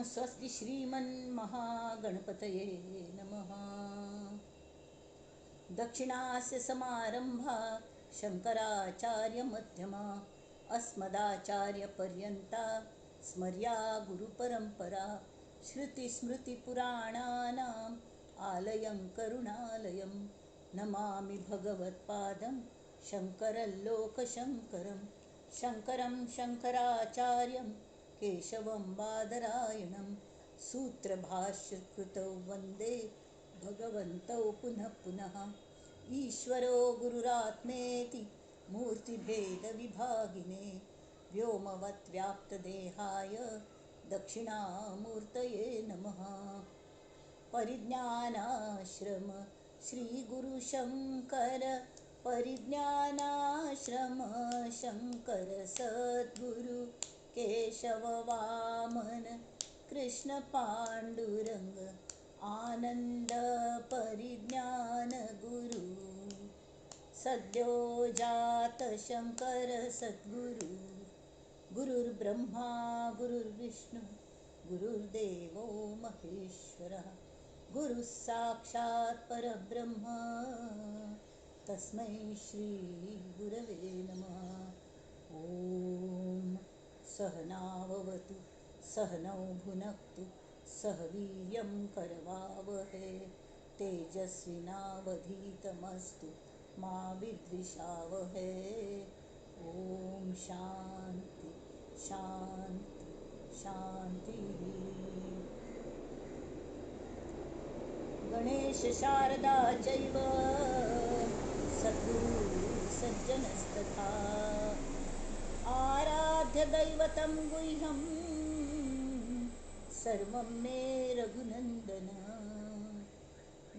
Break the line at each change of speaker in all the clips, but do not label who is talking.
स्वस्ति श्रीमन्महागणपतये नमः। दक्षिणास्य समारंभा शंकराचार्यमध्यमा अस्मदाचार्यपर्यन्ता स्मर्या गुरुपरंपरा। श्रुतिस्मृतिपुराणानाम् आलयं करुणालयं नमामि भगवत्पादं शङ्करल्लोकशङ्करं। शङ्करं शङ्कराचार्यं केशवं बादरायणं सूत्रभाष्यकृतौ वन्दे भगवन्तौ पुनः पुनः। ईश्वरो गुरुरात्मेति मूर्तिभेदविभागिने व्योमवद्व्याप्तदेहाय दक्षिणामूर्तये नमः। परिज्ञानाश्रम श्रीगुरुशङ्कर परिज्ञानाश्रम शङ्कर सद्गुरु केशव वामन कृष्ण पाण्डुरङ्ग आनन्द परिज्ञान गुरु सद्यो जात शङ्कर सद्गुरु। गुरुर्ब्रह्मा गुरुर्विष्णु गुरुर्देवो महेश्वरः गुरुः साक्षात् परब्रह्म तस्मै श्री गुरवे नमः। ॐ सहनाववतु सहनौ भुनक्तु सह वीर्यं करवावहै तेजस्विनावधीतमस्तु मा विद्विषावहै। ॐ शान्ति शान्ति शान्तिः। गणेश शारदा चैव सद्गुरु सज्जनस्तथा आराध्य दैवतं गुह्यं सर्वं मे रघुनन्दन।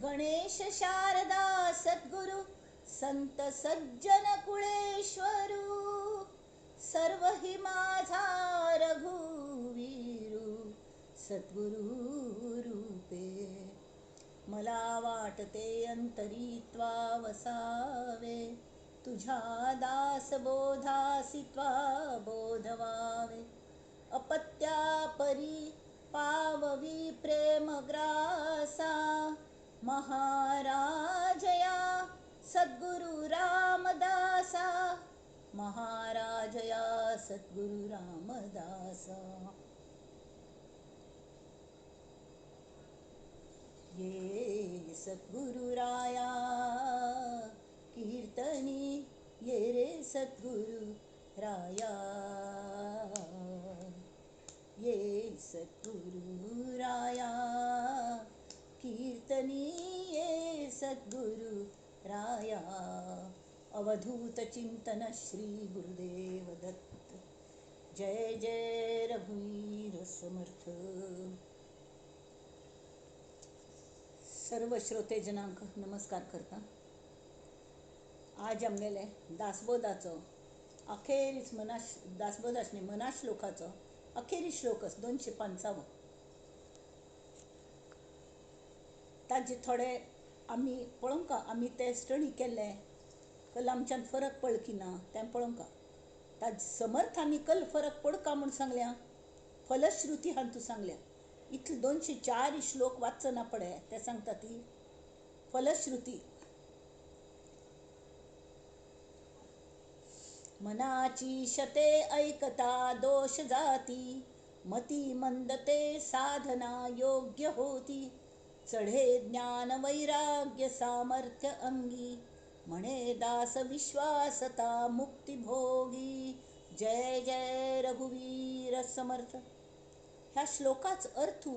गणेश शारदा सद्गुरु संत सज्जन कुळेश्वरू सर्व हि माझा रघुवीरू सद्गुरु रूपे। मला वाटते अंतरी वसावे तुझ्या दासबोधासी बोधवावे। अपत्या परी पाववी प्रेमग्रासा महाराजया सद्गुरु रामदासा महाराजया सद्गुरु रामदासा। ये सद्गुरु राया कीर्तनी ये रे सद्गुरु राया ये सद्गुरु राया कीर्तनी ये सद्गुरु राया। अवधूत चिंतन श्री गुरुदेव दत्त। जय जय रघुवीर समर्थ। सर्व श्रोते जनांक नमस्कार करता। आज आमगेले दासबोधाचो अखेरीस दासबोधाचो मना श्लोकाचो अखेरी श्लोक 255। ताजे थोडे आमी पळोवंक आमी ते स्टडी केले कल आमच्यान फरक पडलो की ना तें पळोवंक। ताजे समर्थांनी कल फरक पडका म्हूण सांगल्या फलश्रुती हांव तूं सांगल्या इतले 204 श्लोक वाचना पडे ते सांगता ती फलश्रुती। मनाची शते ऐकता दोष जाती मती मंदते साधना योग्य होती। चढे ज्ञान वैराग्य सामर्थ्य अंगी म्हणे दास विश्वासता मुक्ती भोगी। जय जय रघुवीर समर्थ। ह्या श्लोकाच अर्थ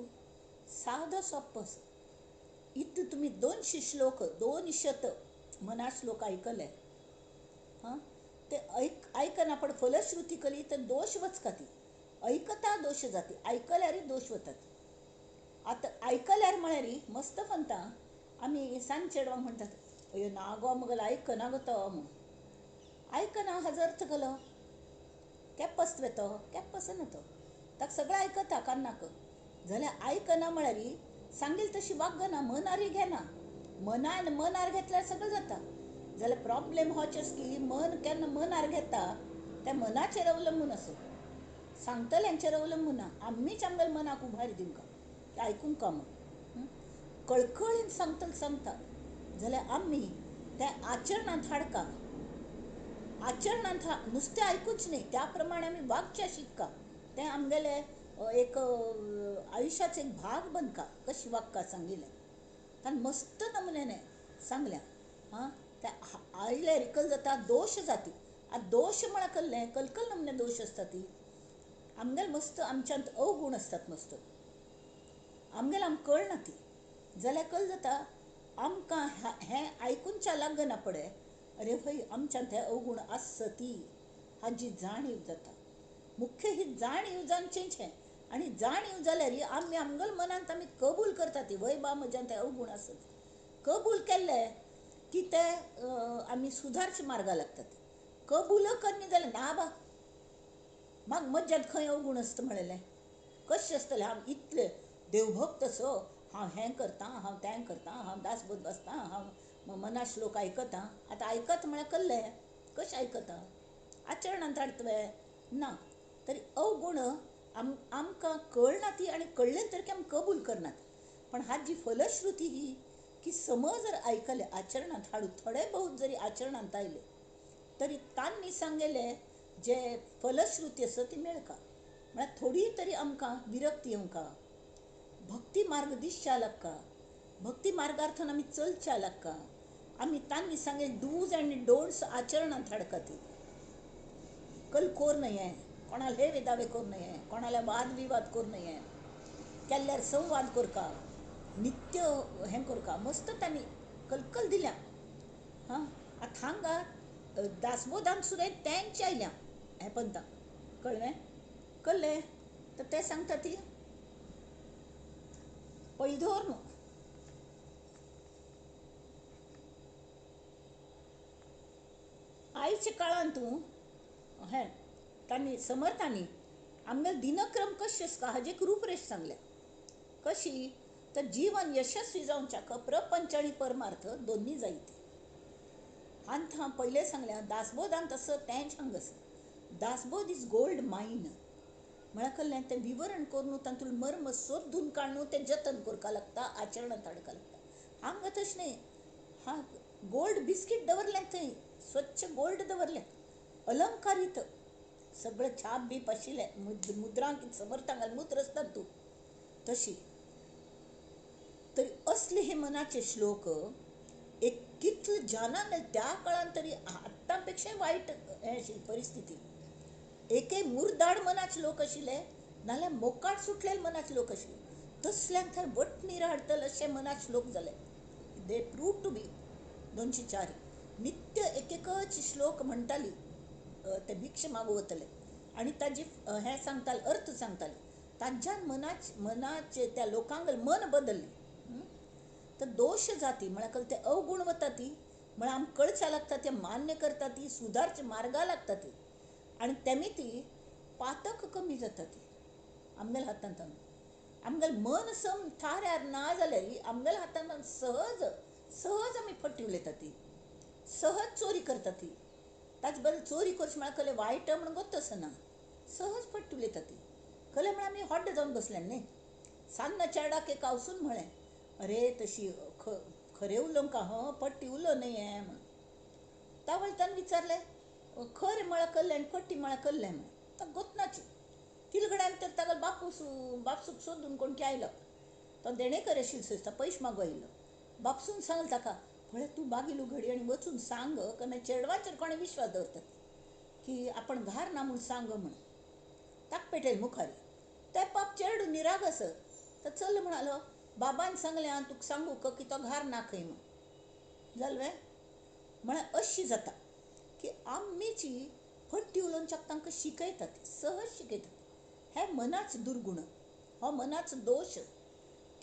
साधो सोप्पो। इतले तुम्ही 200 श्लोक 200 मना श्लोक ऐकले हां ते ऐकना पण फलश्रुती कली तर दोष वचका ती ऐकता दोष जाती ऐकल्यारी दोष वतात। आता ऐकल्यार म्हळ्यार मस्त म्हणता आमी सांज चेडवांक म्हणटात अयो ना गो मगल ऐकना गो तो म्हणून ऐकना हाजो अर्थ गलो केप्पस तो केप्पस तो ताका सगळें आयकता कान्नाक जाल्यार आयकना म्हळ्यार सांगील तशी वागना मनारी घेना। मनार घेतल्यार सगळें जाता जाल्यार प्रॉब्लेम होचेस की मन केन्ना मनार घेता त्या मनाचेर अवलंबून आसो। सांगतल्यांचेर अवलंबून ना, आम्हीच आमगेल्या मनाक उभारी दिवंक की आयकूंक म्हूण. कळकळीन सांगता जाल्यार आमी त्या आचरणांत हाडका. आचरणांत नुस्तें आयकूच न्ही, त्या प्रमाणे आमी वागचें शिकता. तें आमगेले एक आयुश्याचो एक भाग बनका कशें वागता सांगिल्लें. ताणें मस्त नमुन्याने सांगल्या. ते आयले रिकल जाता दोश जाती. दोश म्हळ्यार कल्लें कलकल नमुने दोश आसता ती आमगेले मस्त आमच्यांत अवगुण आसतात मस्त. आमगेले आमकां कळना ती जाल्यार कल जाता आमकां हें आयकूनच्या लागना पडे अरे भाई आमच्यांत हे अवगुण आसती हाची जाणीव जाता. मुख्य ही जाणीव जावचेंचें आनी जाणीव जाल्यार आमी आमगेल्या मनांत आमी कबूल करता ती वय बा म्हज्यांत हे अवगुण आसत. कबूल केल्ले की ते आमी सुधारचे मार्गा लागतात. कबूल करना जाल्यार ना बा म्हाका म्हज्यांत खंय अवगुण आसता म्हणलें कशें आसतलें. हांव इतलें देवभक्त सो हांव हें करता हांव तें करता हांव दासबोद बसता हांव मना श्लोक आयकता. आतां आयकता म्हळ्यार कल्लें कशें आयकता आचरणांत हाडटा तुवें ना. तरी अवगुण आमकां कळना ती आनी कळ्ळें तरी आमी कबूल करनात. पण हाची फलश्रुती ही की समज जर आयकलें आचरणांत हाडूं थोडे बहुत जरी आचरणांत आयले तरी तांणी सांगलेले जे फलश्रुती आसा ती मेळका. म्हळ्यार थोडी तरी आमकां विरक्ती येवंका. भक्ती मार्ग दिसच्या लागका. भक्ती मार्गार्थान आमी चलच्या लागका. आमी तांणी सांगे डूज अँड डोंट्स आचरणांत हाडका. ती कल कोर नये कोणाला हे दावे करू नये कोणाला वाद विवाद करू नये केल्ल्यार संवाद करका नित्य हें करका मस्त तांणी कलकल दिल्या. आतां हांगा दासबोदान सुद्दां तेंच आयल्या हें पंथाक कळ्ळें तर ते सांगता ती पयली दवर न्हू. आयच्या काळांत तूं हें तांणी समर्थांनी आमगेले दिनक्रम कशें आसता हाजी एक रूपरेश सांगल्या. कशी तर जीवन यशस्वी जावच्याक प्रपंच आनी परमार्थ दोन्ही जायते. हांत हांव पयलें सांगल्या दासबोदांत आसा तेंच हांगा आसा. दासबोध इज गोल्ड मायन म्हळ्यार कल्लें तें विवरण करून तातूंत मर्म सोदून काडून तें जतन करपा लागता आचरणांत हाडका लागता. हांगा तशें न्ही. गोल्ड बिस्कीट दवरलें थंय स्वच्छ गोल्ड दवरलें अलंकारीत सगळें छाप बीप आशिल्लें मुद्रांक समर्थांक मुद्र आसतात तूं तशी. तरी असले हे मनाचे श्लोक एक कितलें जानान त्या काळान तरी आत्तां पेक्षा वायट हें आशिल्ली परिस्थिती. एके मुरदाड मनाचे लोक आशिल्ले नाल्यार मोकाट सुटलेले मनाचे लोक आशिल्ले तसल्यांक थंय वटणीर हाडटले अशे मनाचे लोक जाले. दे प्रूव टू बी 204 नित्य एकच श्लोक म्हणटाली ते भिक्षा मागूं वतले आनी ताजी हें सांगताले अर्थ सांगताले. तांच्यान मनाचे त्या लोकांगेलें मन बदल्लें. तर दोश जाती म्हळ्यार ते अवगुण वता ती म्हळ्यार आमकां कळच्या लागता ते मान्य करता ती सुधारच्या मार्गा लागता ती आनी तेमी ती पातक कमी जाता ती आमगेल्या हातांत. आमगेलें मन सम थाऱ्यार ना जाल्यार आमगेल्या हातांत सहज सहज आमी फट्टी उलयता ती सहज चोरी करता ती. ताचे बद्दल चोरी करची म्हळ्यार कलें वायट म्हणून गोत्त आसना सहज फट्टी उलयता ती कलें म्हळ्यार आमी हॉड्ड जावन बसल्या न्ही. सान्न चेडाक एक आवसून म्हळें अरे तशी खरें उलोवंक पट्टी उलो न्ही हें म्हण. त्या वळतान विचारलें खरें म्हळ्यार कल्लें आनी पट्टी म्हळ्यार कल्लें म्हण. ताका गोतनाची किलगड्यान तर ताका बापसूक सोदून कोण आयलो तो देणेकर आशिल्लो दिसता पयशे मागूं आयिल्लो. बापसून सांगलें ताका पळय तूं बागिलू घडी आनी वचून सांग कन्या चेडवाचेर कोणें विश्वास दवरता की आपण घार ना म्हूण सांग म्हण. ताका पेटयलें मुखारी. ते पाप चेडूं निराग आसत तर चल्ल म्हणालो बाबान सांगलें हांव तुका सांगू की तो घार ना खंय म्हण. जालें म्हळ्यार अशी जाता की आमीची फट्टी उलोवच्याक तांकां शिकयतात सहज शिकयतात. हे मनाचे दुर्गुण हो मनाचो दोश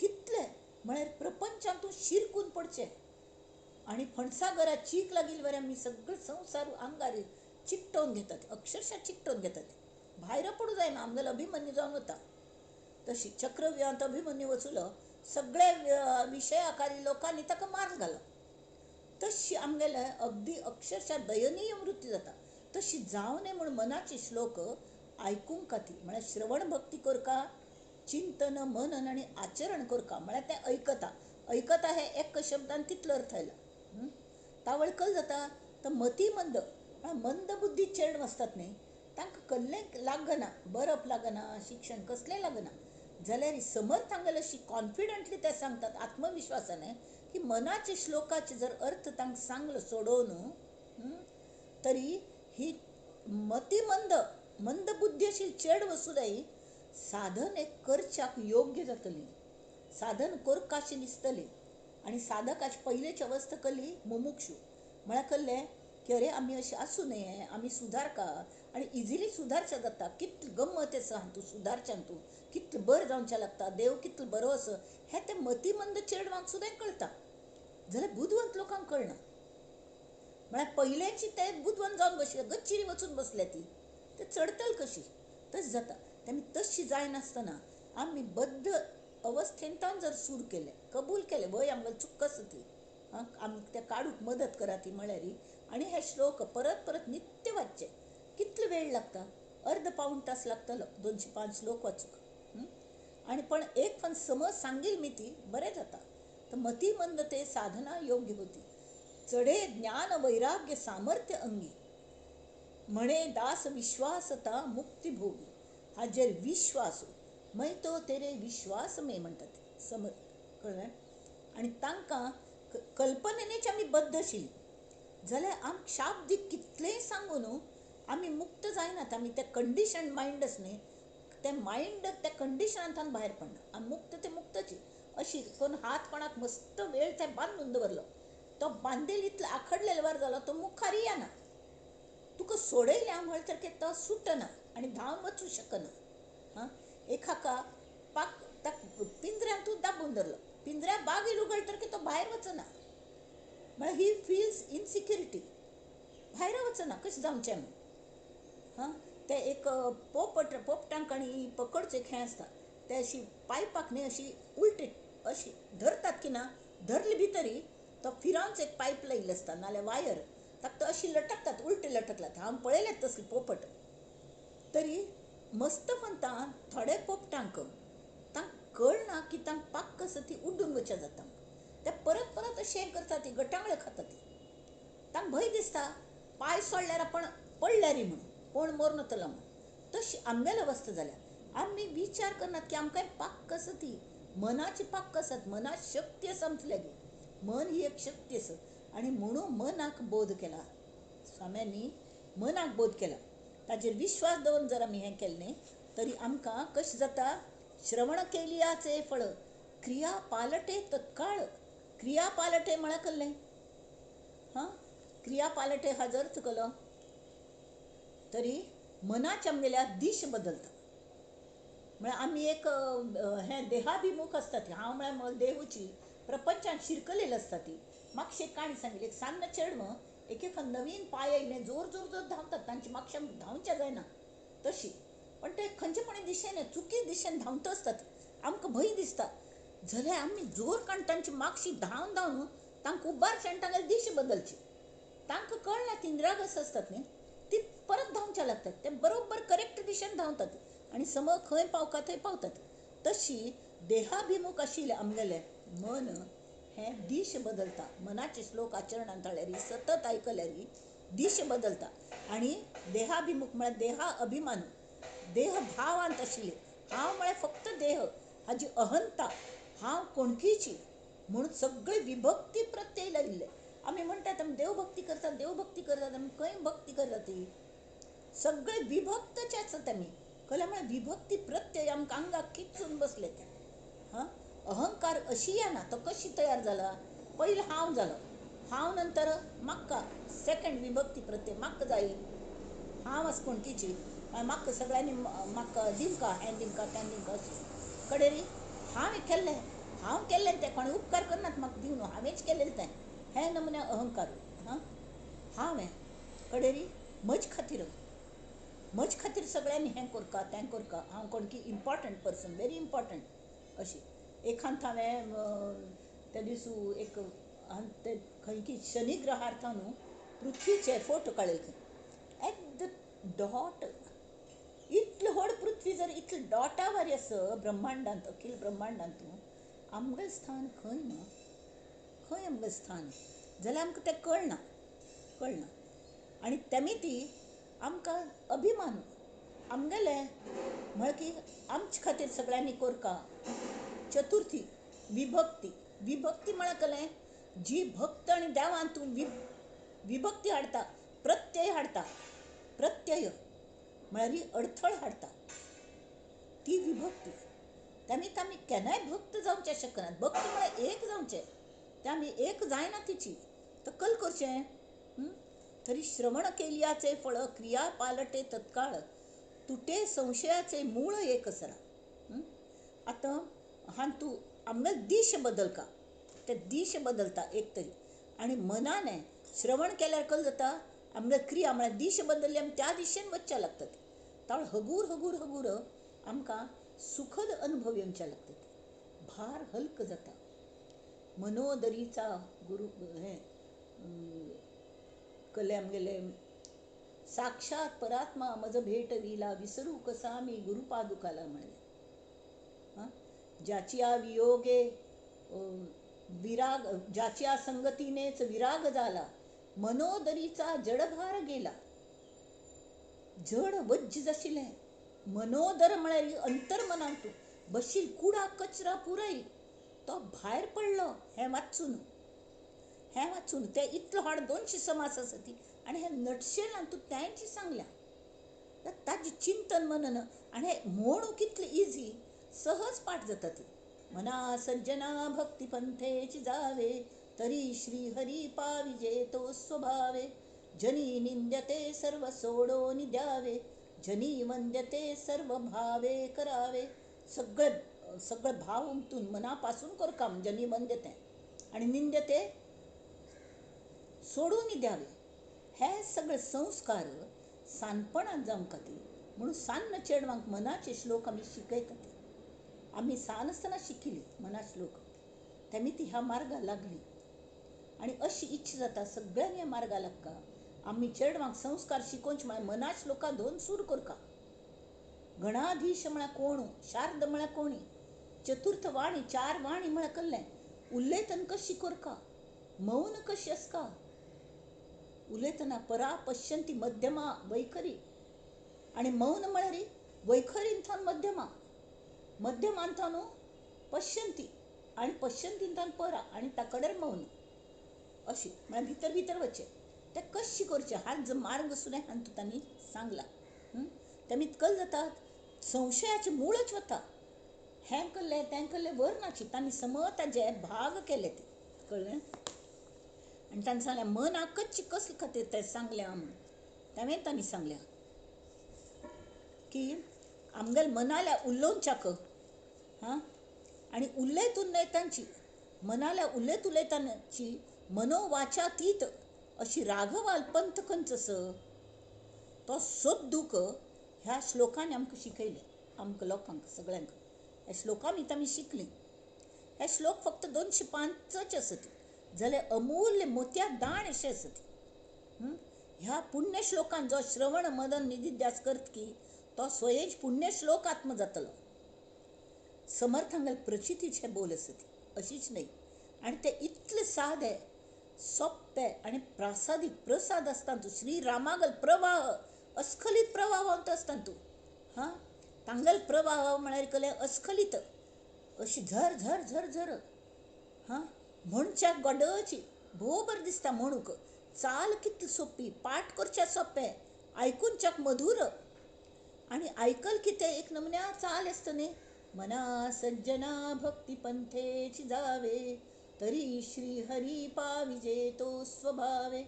कितले म्हळ्यार प्रपंचांत तूं शिरकून पडचें आनी फणसागराक चीक लागिल्ले वरें आमी सगळे संवसार आंगार चिकटोवन घेतात अक्षरशः चिकटोवन घेतात. भायर पडूं जायना आमगेलो अभिमन्यू जावन वता. तशी चक्रव्यूहांत अभिमन्यू वचूलो सगळे विशयाकारी लोकांनी ताका मार घालो. तशी आमगेले अगदी अक्षरशः दयनीय मृत्यू जाता. तशी जावं नये म्हूण मनाचे श्लोक आयकूंक ती म्हळ्यार श्रवण भक्ती करता, चिंतन मनन आनी आचरण करता म्हळ्यार तें ऐकता. ऐकता हे एक शब्दान तितलो अर्थ आयला. तावळकल जाता तर मती मंद, मंद बुद्धी चेड आसतात न्ही, तांकां कसलें लागना, बरप लागना, शिक्षण कसलें लागना. जाल्यार समर्थ हांगेल अशी कॉन्फिडंटली ते सांगतात आत्मविश्वासाने की मनाचे श्लोकाचे जर अर्थ तांकां सांगलो सोडोवन तरी ही मतिमंद मंद बुद्धी अशी चेड वसुदाई साधन एक करच्याक योग्य जातली, साधन करपाशी दिसतली. आणि साधकाची पयलीची अवस्था कली मुमुक्षू म्हळ्यार कहलें की अरे आमी अशें आसूं नये, आमी सुदारका आनी इजिली सुदारचें जाता. कितलें गंमत आसा तूं सुदारच्यान, तूं कितलें बरें जावचें लागता, देव कितलो बरो आसा हें तें मतिमंद चेडवांक सुद्दां कळटा. जाल्यार बुदवंत लोकांक कळना. म्हळ्यार पयलेची ते बुदवंत जावन बसले, गच्चिरी वचून बसले ती, ते चडटल कशी. तशें जाता. तेमी तशी जायनासतना आमी बद्ध अवस्थेंतान जर सूर केले, कबूल केले, वय आमगेली चुक आसा ती, आमी ते काडूंक मदत करा ती म्हळ्यार. आनी हे श्लोक परत परत नित्य वाचचे. कितलो वेळ लागता? अर्द पाऊण तास लागतलो 205 श्लोक वाचूंक. आनी पण एक पण समज सांगील मी ती बरें जाता. तर मती मंद ते साधना योग्य होती, चढे ज्ञान वैराग्य सामर्थ्य अंगी, म्हणे दास विश्वासता मुक्ती भोगी. हाजेर विश्वास मै तो तेरे विश्वास मे म्हणटात समज, कळ्ळें. आनी तांकां कल्पनेची आमी बद्ध आशिल्ली जाल्यार आमकां शाब्दीक कितलेंय सांगून आमी मुक्त जायनात. आमी ते कंडिशन मायंड आसा न्ही, ते मायंड त्या कंडिशनांतल्यान भायर पडना. आमी मुक्त ते मुक्तची अशी कोण हात कोणाक मस्त वेळ ते बांदून दवरलो, तो बांदेल इतलो आखडलेलो वर जालो, तो मुखार येना. तुका सोडयल्या म्हणल्यार की तो सुटना आनी धांवन वचूं शकना. एकाका पाक पिंजऱ्यान तूं दाबून धरलो, पिंजऱ्या बागील उगडतर की तो भायर वचना. म्हळ्यार ही फिल्स इनसिक्युरिटी, भायर वचना. कशें जावचें आमी? ते एक पोपटांक आनी पकडचें खेळ आसता, ते अशी पायपाक न्ही अशी उलटी अशी धरतात की ना, धरली भितरी तो फिरावंच एक पायप लायिल्ली आसता नाल्यार वायर, ताका तो अशी लटकतात, उलटी लटकतात. हांव पळयलेत तसले पोपट. तरी मस्त म्हणटा थोडे पोपटांक तांकां कळना की तांकां पाक कसो ती उड्डून वचें जाता. ते परत परत अशें हें करता, ती गटांगळे खाता ती. तांकां भंय दिसता पाय सोडल्यार आपण पडल्यार म्हणून, कोण मरनतलो म्हणून. तशी आमगेली अवस्था जाल्या. आमी विचार करनात की आमकां पाक कसो ती मनाची पाक आसात. मनात शक्ती आसा आमची लागीं. मन ही एक शक्ती आसा आनी म्हणून मनाक बोध केला स्वाम्यांनी, मनाक बोध केला. ताजेर विश्वास दवरून जर आमी हें केलें न्ही तरी आमकां कशें जाता. श्रवण केलियाचे फळ, क्रिया पालटे तत्काळ. क्रिया पालटे म्हळ्यार कसलें? क्रिया पालटे हाजो अर्थ केलो तरी मनाच्या आमगेल्या दिश बदलता. म्हळ्यार आमी एक हें देहाभिमुख आसता ती, हांव म्हळ्यार देहूची प्रपंचान शिरकलेली आसता ती. म्हाका एक काणी सांगिल्ली, एक सान्न चेडवां एक नवीन पाय येयलें, जोर जोर जोर धांवतात, तांचे म्हाका धांवचें जायना तशी. पण ते खंयचेपणी दिशेन चुकीच दिशेन धांवता आसतात. आमकां भंय दिसता जाल्यार आमी जोर काडून तांची मागशी धांवन धांवन तांकां उबारचें आनी तांगेली दिश बदलची. तांकां कळना ती निरागस आसतात न्ही, ती परत धांवच्या लागतात. ते बरोबर करेक्ट दिशेन धांवतात आनी समज खंय पावता थंय पावतात. तशी देहाभिमुख आशिल्ले आमगेलें मन हें दिश बदलता. मनाचे श्लोक आचरणांत हाडल्यार, सतत आयकल्यार दिश बदलता. आनी देहाभिमुख म्हळ्यार देहा अभिमान, देह भावांत आशिल्ले. हांव म्हळ्यार फक्त देह, हाजी अहंता, हांव कोणकीची म्हणून सगळे विभक्ती प्रत्यय लायिल्ले. आमी म्हणटात आमी देवभक्ती करतात, देवभक्ती करतात, आमी खंय भक्ती करता ती सगळे विभक्तचे आसत. आमी कळ्ळें म्हळ्यार विभक्ती प्रत्यय आमकां आंगाक किच्चून बसले ते. अहंकार अशी येना. तो कशी तयार जाला? पयलीं हांव जालो, हांव नंतर म्हाका, सेकंड विभक्ती प्रत्यय म्हाका जाय, हांव आस कोणकीची, म्हाका सगळ्यांनी म्हाका दिमका, हें दिमका तें दिमका अशें. कडेरी हांव केल्लें तें कोणें उपकार करनात म्हाका दिवन, हांवेंच केलेलें तें, हे नमुने अहंकार. हांवें कडेरी म्हजे खातीर सगळ्यांनी हें करता तें करता, हांव कोणकी इम्पॉर्टंट पर्सन, व्हेरी इम्पॉर्टंट अशी. एखांत हांवें त्या दिसू एक ते खंय शनी ग्रहार्थान पृथ्वीचे फोटो काडलेले. एट द डॉट इतलं व्हड पृथ्वी जर इतलं डॉटा वारी असं ब्रह्मांडांत अखिल ब्रह्मांडांत आमगें स्थान खंय ना, खंय आमगें स्थान जाल्यार आमकां तें कळना. आनी तेमी ती आमकां अभिमान आमगेले म्हळ्यार की आमचे खातीर सगळ्यांनी कोरता. चतुर्थी विभक्ती म्हळ्यार कलें जी भक्त आनी देवान तूं विभक्ती हाडता, प्रत्यय म्हळ्यार अडथळ हाडता ती विभक्ती. तेमी आमी केन्नाय भक्त जावचे शकनात. भक्त म्हळ्यार एक जावचें, ते आमी एक जायना तिची तकल करचें. तरी श्रवण केलियाचे फळ क्रिया पालटे तत्काळ, तुटे संशयाचे मूळ एक सरा. आतां हान तूं आमगे दिश बदल का, ते दिश बदलता एक तरी. आनी मनाने श्रवण केल्यार कल जाता आमगे क्रिया म्हळ्यार दिश बदलली आमी त्या दिशेन वचचे लागतात. तावळ हगूर हगूर हगूर आमकां सुखद अनुभव येवचे लागतात. भार हलक जाता. मनोदरीचा गुरु हें कले आमगेले साक्षात परात्मा मज भेटविला, विसरू कसा मी गुरुपादुकाला म्हणले. ज्याच्या वियोगे विराग, ज्याच्या संगतीनेच विराग झाला, मनोदरीचा जडभार गेला. जड वज्ज जाशिल्लें मनोदर म्हळ्यार अंतर्मनांत तूं बशील कुडा कचरा पुराय तो भायर पडलो. हें वाचून ते इतलो व्हड 200 समास आसा ती, आनी हें नटशेलान तूं तेंची सांगल्या ताजें चिंतन मनन. आनी हें म्हणू कितलें इजी, सहज पाठ जाता ती. मना सज्जना भक्ती पंथेची जावे, तरी श्री हरी पाविजे तो स्वभावे. जनी निंद्यते सर्व सोडोनी द्यावे, जनी वंद्यते सर्व भावे करावे. सगळं भाव उमटून मनापासून करकाम जनी वंद्यते आणि निंद्यते सोडून द्यावे. हे सगळे संस्कार सानपणांत जावंक खातीर म्हणून सान्न चेडवांक मनाचे श्लोक आमी शिकयतात. आमी सान आसतना शिकिल्ली मना श्लोक, तेमी ती ह्या मार्गा लागली. आनी अशी इच्छा जाता सगळ्यांनी ह्या मार्गा लागका. आमी चेडवांक संस्कार शिकोवचे म्हळ्यार मना श्लोका 2 सूर करका. गणाधीश म्हळ्यार कोण, शारद म्हळ्यार कोणी, चतुर्थ वाणी 4 वाणी म्हळ्यार कसलें, उलयतना कशी करका, मौन कशी आसका, उलयतना परा पश्यंती मध्यमा वैखरी. आनी मौन म्हळ्यार वैखरींतल्यान मध्यमांतल्यान पश्यंती आनी पश्यंतींतल्यान परा आनी ताकडेर मौन. अशी म्हळ्यार भितर भितर वचचें. तें कशें करचें हाच मार्ग सुद्दां हांवें तुतांनी सांगला. तेमी कल जातात संशयाचे मूळच वता. हें केलें तें केलें वर ना चिंतांनी समताचे भाग केले ते कळ्ळें. आनी तांणी सांगलें मनाकच कसले खातीर तें सांगलें म्हणून. तेवें तांणी सांगलें की आमगेल्या मनाल्या उलोवच्याक आनी उलयतांची मनाल्या उलयतांची मनोवाचातीत अशी राघवाल पंथ खंयचो आसा तो सोदूक ह्या श्लोकांनी आमकां शिकयलें. आमकां लोकांक सगळ्यांक हे श्लोकां भितर आमी शिकलीं. हे श्लोक फक्त 205 आसत जाल्यार अमूल्य मोत्या दाण अशें आसत. ह्या पुण्य श्लोकान जो श्रवण मदन निधिध्यास करता की तो स्वयंच पुण्य श्लोक आत्म जातलो. समर्थांगेल प्रचितीचे बोल आसत अशीच न्हय. आनी ते इतले सादे सोप्पे आनी प्रासादीक प्रसाद आसता तूं श्रीरामागल प्रवाह अस्खलीत प्रवाहांत आसता तूं तांगेल प्रवाह म्हळ्यार कलें अस्खलीत अशी झर झर झर झर म्हणच्याक गोडची भोव बरें दिसता. म्हणूक चाल कितली सोंपी, पाठ करचें सोंपें, आयकूनच्याक मधुर. आनी आयकल कितें एक नमन्या चाल आसता न्ही. मना सज्जना भक्ती पंथेची जावे, तरी श्री हरी पाविजे तो स्वभावे.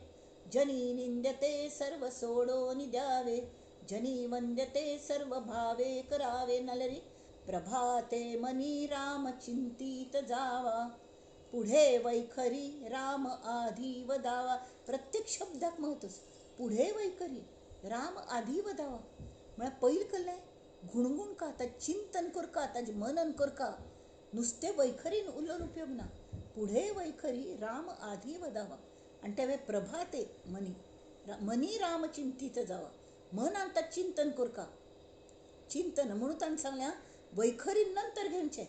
जनी निंद्यते सर्व सोडोनी द्यावे, जनी वंद्यते सर्व भावे करावे. नलरी प्रभाते मनी राम चिंतित जावा, पुढे वैखरी राम आधी वदावा. प्रत्येक शब्दाक महत्व. पुढे वैखरी राम आधी वदावा म्हळ्यार पयलीं केलें गुणगुणका, ताचें चिंतन करका, ताचें मनन करका. नुस्तें वैखरीन उलोवन उपयोग ना. पुढे वैखरी राम आधी वदावा. आनी तेवे प्रभाते मनी राम चिंतीत जावा, मनान ताचें चिंतन करका. चिंतन म्हणून ताणें सांगलें वैखरी नंतर घेवचें,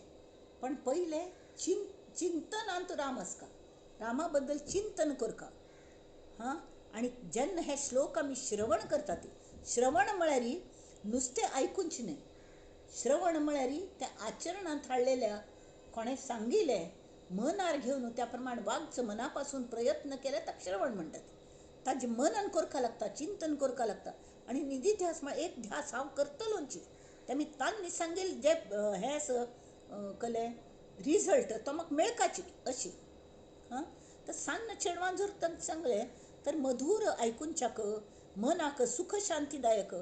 पण पयलें चिंतनांत राम आसता, रामा बद्दल चिंतन करता. हां, आनी जेन्ना हे श्लोक आमी श्रवण करता, ते श्रवण म्हळ्यार नुस्तें आयकूंच न्हय, श्रवण म्हळ्यार त्या आचरणांत हाडलेल्या, कोणें सांगिल्लें मनार घेवन त्या प्रमाण वागचो, मना पासून प्रयत्न केले ताका श्रवण म्हणटात. ताजें मनन करपा लागता, चिंतन करपा लागता. आनी निधिध्यास म्हळ्यार एक ध्यास हांव करतलोच. तेमी तांणी सांगिल्लें जे हें आसा कले रिजल्ट तो म्हाका मेळपाची अशी. हां, तर सान्न चेडवान जर तांकां सांगलें तर मधुर आयकुनच्याक, मनाक सुख शांतीदायक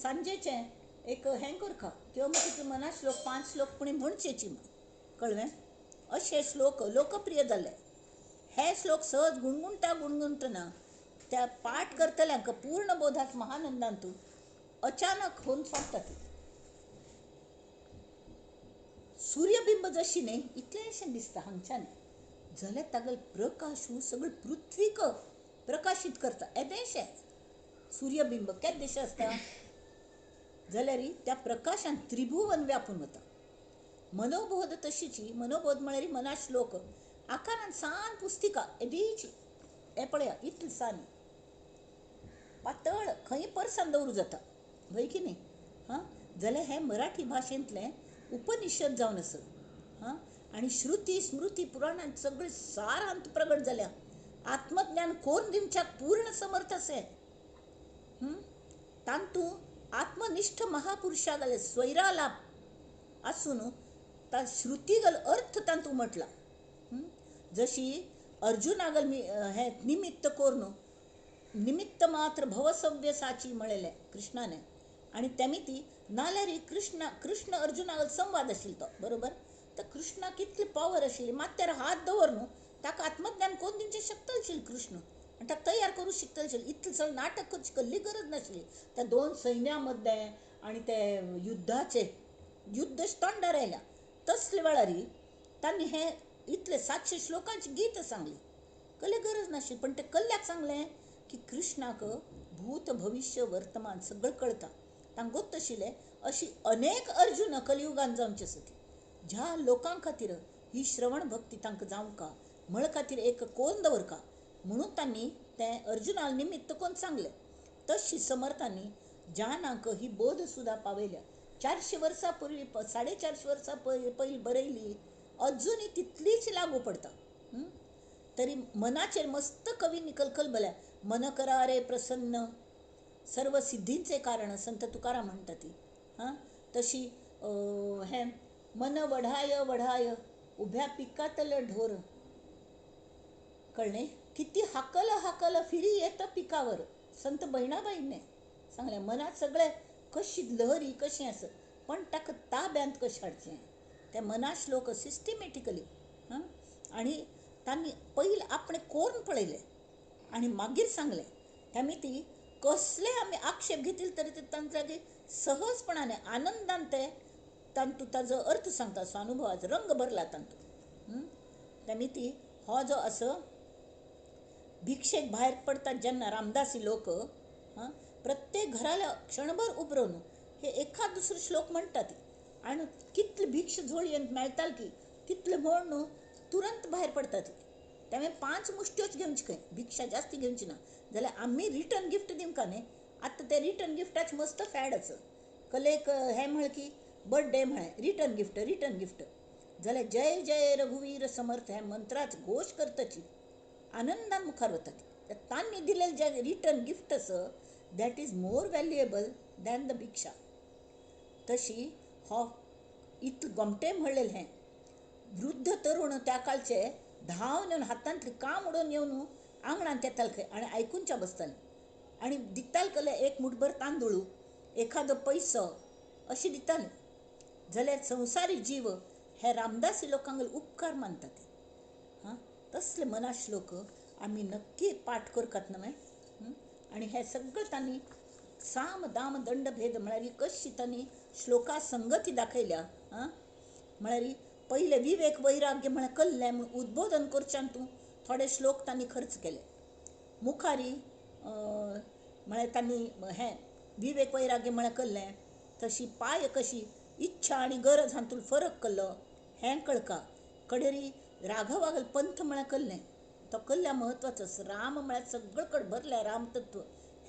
सांजेचें एक हें करता किंवा मग मना श्लोक 5 श्लोक पुणी म्हणचेची कळ्ळें. अशे श्लोक लोकप्रिय जाल्ले. हे श्लोक सहज गुणगुणटा त्या पाठ करतल्यांक पूर्ण बोधात महानंदांतू अचानक होऊन सोडटा ती. सूर्यबिंब जशी न्ही इतलेशें दिसता हांगच्यान, जाल्यार तागेलो प्रकाश सगळी पृथ्वीक प्रकाशीत करता. येदेशें सूर्यबिंब केद दिशें आसता जाल्यार त्या प्रकाशान त्रिभुवन व्यापून वता. मनोबोध तशीची, मनोबोध म्हळ्यार मना श्लोक आकारान सान पुस्तिका येदीची. हे पळया इतली सान पातळ खंय परसान दवरूं जाता वय की न्ही. हां, जाल्यार हें मराठी भाशेंतलें उपनिशद जावन आसा. हां, आनी श्रुती स्मृती पुराणांत सगळे सारांत प्रगट जाल्या. आत्मज्ञान कोण दिवच्याक पूर्ण समर्थ असे. तांतू आत्मनिष्ठ महापुरुषागले स्वैरालाप आसून ता श्रुतीगल अर्थ तांतू म्हटला. जशी अर्जुनागल हे निमित्त कोर निमित्त मात्र भवसव्यसाची म्हळेलें कृष्णाने. आनी तेमी ती नाल्यार कृष्ण अर्जुनागल संवाद आशिल्लो तो बरोबर. तर कृष्णाक कितली पावर आशिल्ली, माथ्यार हात दवर ताका आत्मज्ञान कोण दिवचें शकता आशिल्लें कृष्ण, आनी ताका तयार करूं शकता आशिल्लें. इतलें सगळें नाटक करची कसली गरज नाशिल्ली. त्या दोन सैन्या मदें आनी ते युद्ध तोंडार आयल्या तसले वेळार तांणी हें इतले 700 श्लोकांची गीत सांगली. कसली गरज नाशिल्ली, पण ते कल्ल्याक सांगलें की कृष्णाक भूत भविष्य वर्तमान सगळं कळटा. तांकां गोत आशिल्लें अशी अनेक अर्जुन कलियुगान जावचे आसत. ज्या लोकां खातीर ही श्रवण भक्ती तांकां जावंका म्हळ खातीर एक कोण दवरका म्हणून तांणी तें अर्जुना निमित्त कोण सांगलें. तशी समर्थांनी जानाक ही बोध सुद्धा पावयल्या. 400 वर्सां पूर्वी 450 वर्सां पयलीं बरयली अजुनूय तितलीच लागू पडटा. तरी मनाचेर मस्त कवींनी कलकल मन करा रे प्रसन्न सर्व सिद्धींचे कारण संत तुकाराम म्हणटा ती. हां, तशी हें मन वढाय वढाय उभ्या पिकातल ढोर. कळ्ळें. किती हाकल हाकल फिरी येतं पिकावर. संत बहिणाबाईंने सांगलें मनात सगळें कशी लहरी कशी आसत, पण ताका ताब्यांत कशें हाडचें तें मना श्लोक सिस्टमॅटिकली. हां, आनी तांणी पयलीं आपणें कोरून पळयलें आनी मागीर सांगलें. तेमी ती कसले आमी आक्षेप घेतले तरी ते तांचे सहजपणाने आनंदान ते तांतू ताजो अर्थ सांगता. स्वानुभवाचो रंग भरला तांतू. तेमी ती हो जो असो भिक्षेक भायर पडतात जेन्ना रामदासी लोक प्रत्येक घराला क्षणभर उबरून हे एखाद दुसरो श्लोक म्हणटात आनी कितले भिक्ष झोळयेंत मेळटाल की तितले म्हण तुरंत भायर पडटात. तेमी 5 मुष्ट्योच घेवची खंय, भिक्षा जास्ती घेवची ना. जाल्यार आमी रिटर्न गिफ्ट दिवंका न्ही. आतां ते रिटर्न गिफ्टाचे मस्त फॅड आसा. कलेक हें म्हळ की बर्थडे म्हळें रिटर्न गिफ्ट जाल्यार जय जय रघुवीर समर्थ हे मंत्राच घोश करतची आनंदान मुखार वतात. तांणी दिलेलें जे रिटर्न गिफ्ट आसा that is more valuable than the भिक्षा. तशी हो इतलें गोमटें म्हणलेलें हें वृद्ध तरूण त्या काळचे धांवन येवन हातांतली काम उडोवन येवन आंगणांत येताले खंय आनी आयकुनच्या बसतालीं आनी दिताले कले एक मुठभर तांदूळ एखादो पयसो अशी दितालीं. जाल्यार संवसारी जीव हे रामदासी लोकांगेर उपकार मानतात. हां, तसले मना श्लोक आमी नक्की पाठ करतात न्हय. आनी हे सगळें तांणी साम दाम दंड भेद म्हळ्यार कशी तांणी श्लोका संगती दाखयल्या. म्हळ्यार पयले विवेक वैराग्य म्हळ्यार कल्लें म्हूण उद्बोधन करच्यान तूं थोडे श्लोक तांणी खर्च केले. मुखारी म्हळ्यार तांणी हें विवेक वैराग्य म्हळ्यार कल्लें तशी पाय कशी इच्छा आणि गरज हातून फरक कल्लो हें कळका कडेरी राघव वागल पंथ म्हळ्यार कल्लें तो कल्ल्या महत्वाचोच राम म्हळ्यार सगळं कड भरलें रामतत्व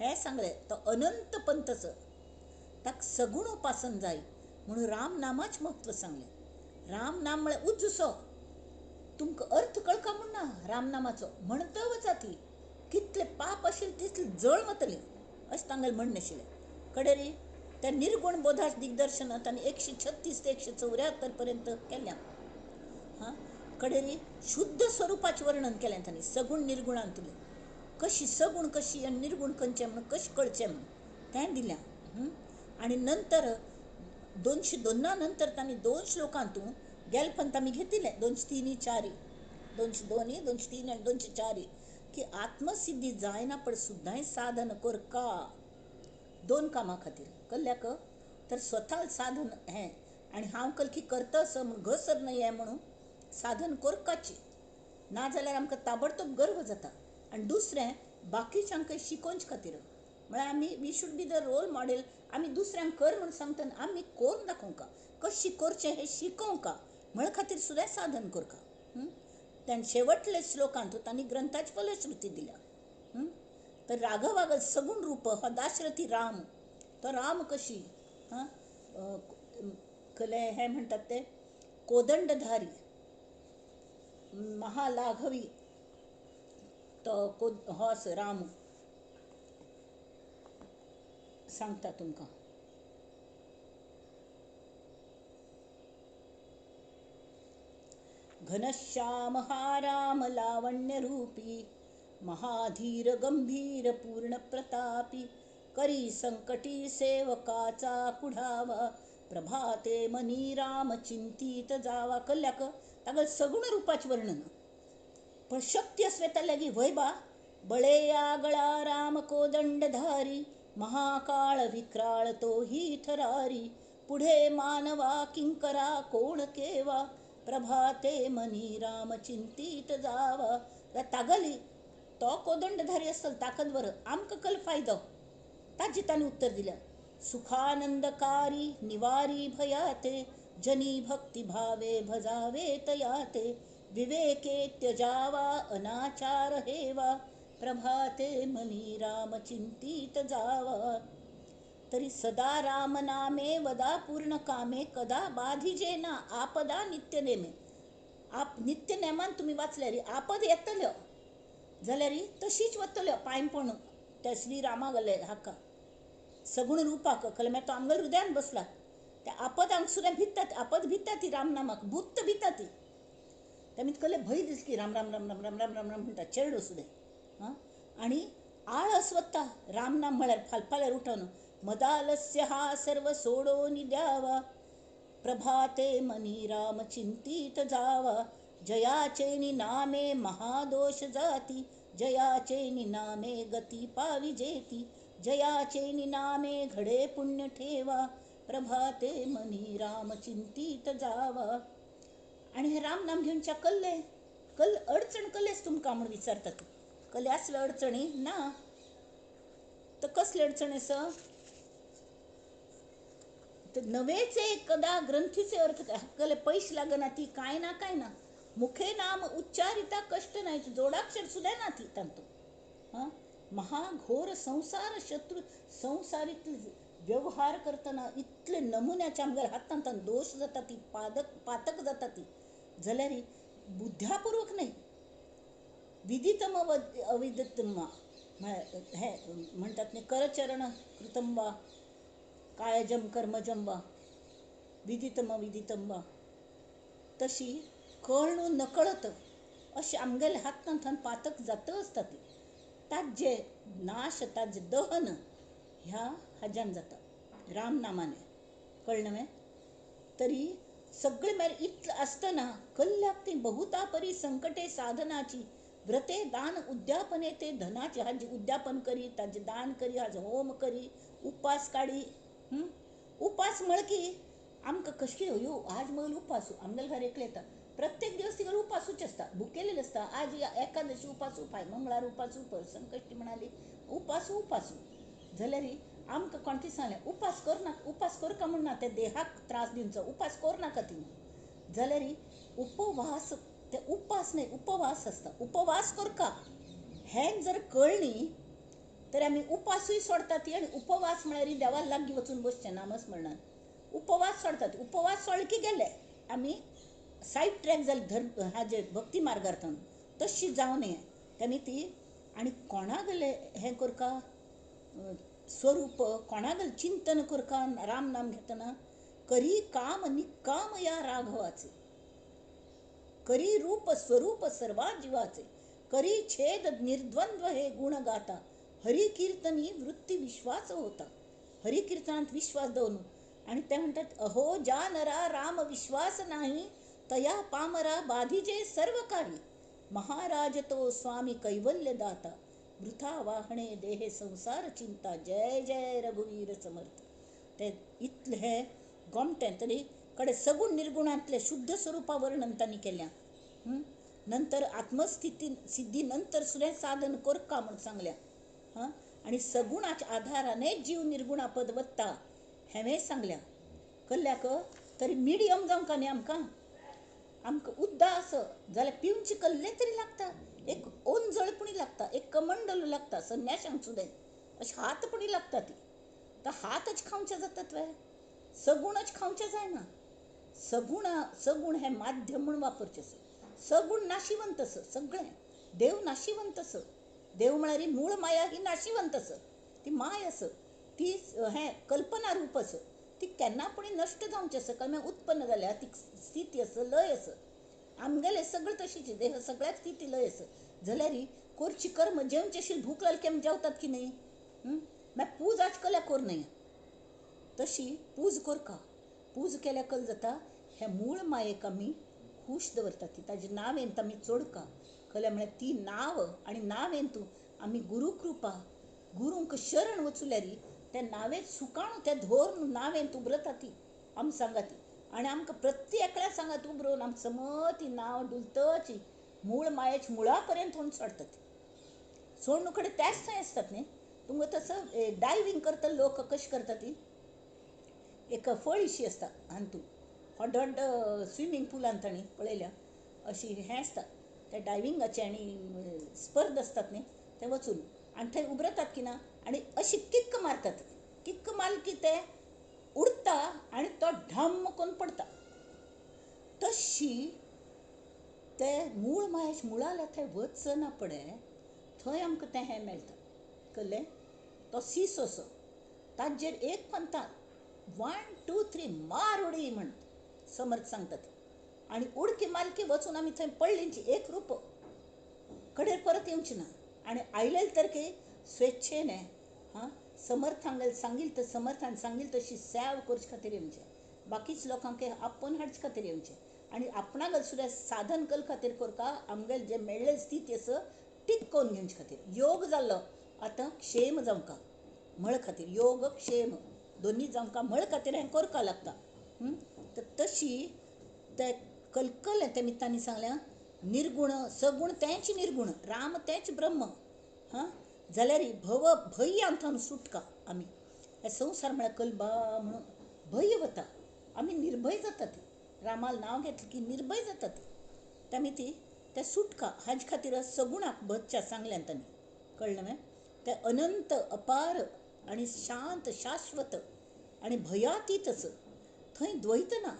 हें सांगलें तो अनंत पंथच ताका सगूण उपासन जाय म्हणून राम नामाच महत्व सांगलें राम नाम म्हळ्यार उज्जसो तुमकां अर्थ कळका म्हण ना राम नामाचो म्हणत वचाती कितले पाप आशिल्ले तितले जळ वतले अशें तांगेलें म्हणणें आशिल्लें कडेरी त्या निर्गुण बोधाच्या दिग्दर्शनांत आनी 136 ते 174 पर्यंत केल्या हां कडेरी शुद्ध स्वरुपाचें वर्णन केलें तांणी सगूण निर्गुणांतलें कशी सगूण कशी आनी निर्गुण खंयचें म्हणून कशें कळचें म्हणून तें दिल्या आनी नंतर 202 नंतर तांणी 2 श्लोकांतूं गेल पंत आमी घेतिले 203 4 202 203 आनी 204 की आत्मसिद्धी जायना पण सुद्दांय साधन कर का 2 कामां खातीर कल्ल्याक तर स्वता साधन हें आनी हांव कल की करता असं म्हूण घसर न्हय म्हणून साधन करपाचें नाजाल्यार आमकां ताबडतोब गर्व जाता आनी दुसरें बाकीच्यांक शिकोवचे खातीर म्हळ्यार आमी we should be the role model आमी दुसऱ्यांक कर म्हणून सांगतना आमी करून दाखोवंका कशें करचें हें शिकोवंका म्हळे खातीर सुद्दां साधन करता ताणें शेवटले श्लोकांत तांणी ग्रंथाची फलश्रुती दिल्या तर राघव वागल सगूण रूप हो दाशरथी राम तो राम कशी हां कले हे म्हणटात ते कोदंडधारी महालाघवी तो हो राम सांगता तुमकां घनश्याम हा राम लावण्य रूपी महाधीर गंभीर पूर्ण प्रतापी करी संकटी सेवकाचा कुढावा प्रभाते मनी राम चिंतित जावा कल्ल्याक तागल सगुण रूपाचे वर्णन पण शक्ती असले ताल्यागी वैबा बळे या गळा राम कोदंडधारी महाकाळ विक्राळ तो ही थरारी पुढे मानवा किंकरा कोण केवा प्रभाते मनी राम चिंतित जावा तागली तो कोदंडधारी असल ताकदवर आमकां कल फायदो ताजी ताणें उत्तर दिल्या सुखानंदकारी निवारी भयाते जनी भक्ती भावे भजावे तयाते विवेके त्यजावा अनाचार हेवा प्रभाते मनी राम चिंतित जावा तरी सदा राम नामे वदा पूर्ण कामे कदा बाधिजे ना आपदा नित्य नेमे आप नित्य नेमान तुम्ही वाचल्यारी आपद येतल्यो जाल्यार तशीच वतल्यो पायंपण त्या श्रीरामा गले हाका सगुण रूपाक कलमे तो आमगल हृदयान बसला त्या आपद हांग सुद्दां भितात आपद भिता ती रामनामाक भूत भिता ती तेमीत कले भंय दिस की राम राम राम राम राम राम राम राम म्हणटा चेडो सुद्दां आनी आळस वता रामनाम म्हळ्यार फालफाल्यार उठोन मदालस्य हा सर्व सोडोनी द्यावा प्रभाते मनी राम चिंतित जावा जयाचे नामे महादोष जाती जयाचे नामे गती पाविजेती जयाचे नामे घडे पुण्य ठेवा प्रभाते मनी राम चिंतित जावा आणि हे राम नाम घेऊनच्या कल्ले कल अडचण कल्लेच तुमकां म्हणून विचारतात कले असले अडचणी ना तर कसले अडचणी स नवेचे कदा ग्रंथीचे अर्थ कले पैसे लागना ती काय ना मुखे नाम उच्चारिता कष्ट नाही जोडाक्षर सुद्धा ना ती तांतो हां महाघोर संसार शत्रू संसारीत व्यवहार करतना इतले नमुन्याचे आमगेर हातांत दोष जाता ती पातक जाता ती जाल्यार बुद्ध्यापूर्वक नाही विदितम अविदितम हे म्हणतात न्ही करचरण कृतम वा कायजम कर्मजम वा विदितम अविदितम वा तशी कळून नकळत अशी आमगेले हातांत पातक जात आसता ती ताजे नाश ताजे दहन ह्या हाज्यान जाता राम नामाने कळ्ळें तरी सगळे मेरे इतलें आसतना कल्ल्याक ती बहुता परी संकटे साधनाची व्रते दान उद्यापने ते धनाचे हाजी उद्यापन करी ताजे दान करी हाजो होम करी उपास काढी उपास म्हळ की आमकां कशें ह्यो आज मगल उपासू आमगेले घर एकले येता प्रत्येक दिवस तिकडे उपासूच असता भुकेलेले असता आज एकादशी उपास उपाय मंगळार उपास उपाय संकष्टी म्हणाली उपासू जाल्यार आमकां कोण कितें सांगलें, उपास करनाका, उपास करका म्हण ना, ते देहाक त्रास दिवचो, उपास करनाका ती. जाल्यार उपवास, ते उपास न्हय, उपवास आसता, उपवास करका हें जर कळ्ळी तर आमी उपासूय सोडटा ती, आनी उपवास म्हळ्यार देवा लागीं वचून बसचें नामस्मरणान. उपवास सोडटात, उपवास सोडले की गेले आमी सायड ट्रॅक जाले हाजे भक्ती मार्गार्थन. तशी जावं नये तेमी ती. आनी कोणागले हें करका स्वरूप, कोणागल चिंतन करका राम नाम घेतना, करी काम निकाम या राघवाचे, करी रूप स्वरूप सर्वा जीवाचे, करी छेद निर्द्वंद्व हे गुण गाता, हरी कीर्तनी वृत्ती विश्वास होता. हरी कीर्तनात विश्वास दवरून. आणि ते म्हणतात, अहो ज्या नरा राम विश्वास नाही, तया पामरा बाधिजे सर्व काही, महाराज तो स्वामी कैवल्य दाता, वृथा वाहणे देहे संसार चिंता, जय जय रघुवीर समर्थ. ते इतले हे गोमटें तरी कडे सगुण निर्गुणांतले शुद्ध स्वरूपा वर्णन तांणी केल्या. नंतर आत्मस्थिती सिद्धी नंतर सुद्धा साधन करका म्हणून सांगल्या. हां, आणि सगुणाच्या आधाराने जीव निर्गुणा पद वत्ता हें सांगल्या. कल्ल्याक तरी मिडियम जावं का न्ही आमकां उद्दास जाल्यार पिवचे कल्ले तरी लागता, एक ओंजळपणी लागता, एक कमंडलू लागता, संन्याशांक सुद्दां अशी हातपणी लागता ती. तर हातच खावचे जातात वे, सगुणच खावचे जायना. सगुण हे माध्यम म्हणून वापरचें. सगुण नाशिवंत सगळें, देव नाशिवंत. देव म्हळ्यार मूळ माया ही नाशिवंत ती माय ती हें कल्पना रूप ती केन्नापणी नश्ट जावचें कल्मे उत्पन्न जाल्यार ती स्थिती लय आमगेले सगळें तशीच, देह सगळ्याक स्थिती लय जाल्यार करची कर्म जेवचे अशी भूक लागली केम जेवतात की न्ही. मागीर पूज आज कल्या कर न्हय, तशी पूज करका. पूज केल्या कल जाता हे मूळ मायेक आमी खूश दवरता, ती ताजे नावेंत आमी चोडका कल्या म्हळ्यार ती नांव, आनी नावेंतू आमी गुरू कृपा, गुरूंक शरण वचुल्यार ते नावेंत सुकाणू ते धोर नावेंत उबरता ती आमी सांगा ती. आनी आमकां प्रत्येकल्या सांगात उबरून आमकां समज ती नांव डुलतची मूळ मायेच्या मुळा पर्यंत व्हरून सोडटा ती. सोडणू कडेन त्याच थंय आसतात न्ही. तुमकां तसं डायवींग करता लोक कशें करता ती, एक फळीशी आसता हातूंत व्हड व्हड स्विमींग पुलांत तांणी पळयल्या अशी हें आसता ते डायविंगाचे आनी स्पर्ध आसतात न्ही, ते वचून आनी थंय उबरतात की ना, आनी अशी किक्क मारतात. किक्क मारली की ते उडता आनी तो ढाम करून पडटा. तशी ते मूळ मायेच्या मुळाल्या थंय वचना पडे थंय आमकां तें हें मेळटा कळ्ळें. तो सीस असो ताजेर एक पंथान 1 2 3 मार उडी म्हण समर्थ सांगतात. आनी उडकी मारकी वचून आमी थंय पडलींची एक रूप कडेन परत येवची ना. आनी आयलेले तरके स्वेच्छेने समर्थांगेल सांगिल तर समर्थान सांगिल तशी सेव करचे खातीर येवचें. बाकीच लोकांक आपोवन हाडचे खातीर येवचें. आनी आपणागल सुद्दां साधन कल खातीर करता आमगेल जे मेळ्ळेली स्थिती आसा टीक करून घेवचे खातीर. योग जाल्लो आतां क्षेम जावंका मळ खातीर, योग क्षेम दोनी जावंका मळ खातीर हें करका लागता. तर तशी ते कलकल तेमी तांणी सांगल्या निर्गुण सगुण तेंच निर्गुण, राम तेंच ब्रह्म. जाल्यार भव भय अंथान सुटका आमी. हे संवसार म्हळ्यार कलबा म्हणून भय वता, आमी निर्भय जातात. रामाल नांव घेतलें की निर्भय जातात तेमी ती. ते सुटका हाजे खातीर सगुणाक बदच्या सांगल्यान तांणी कळ्ळें न्हय. ते अनंत अपार आनी शांत शाश्वत आनी भयातीत थंय द्वैत ना.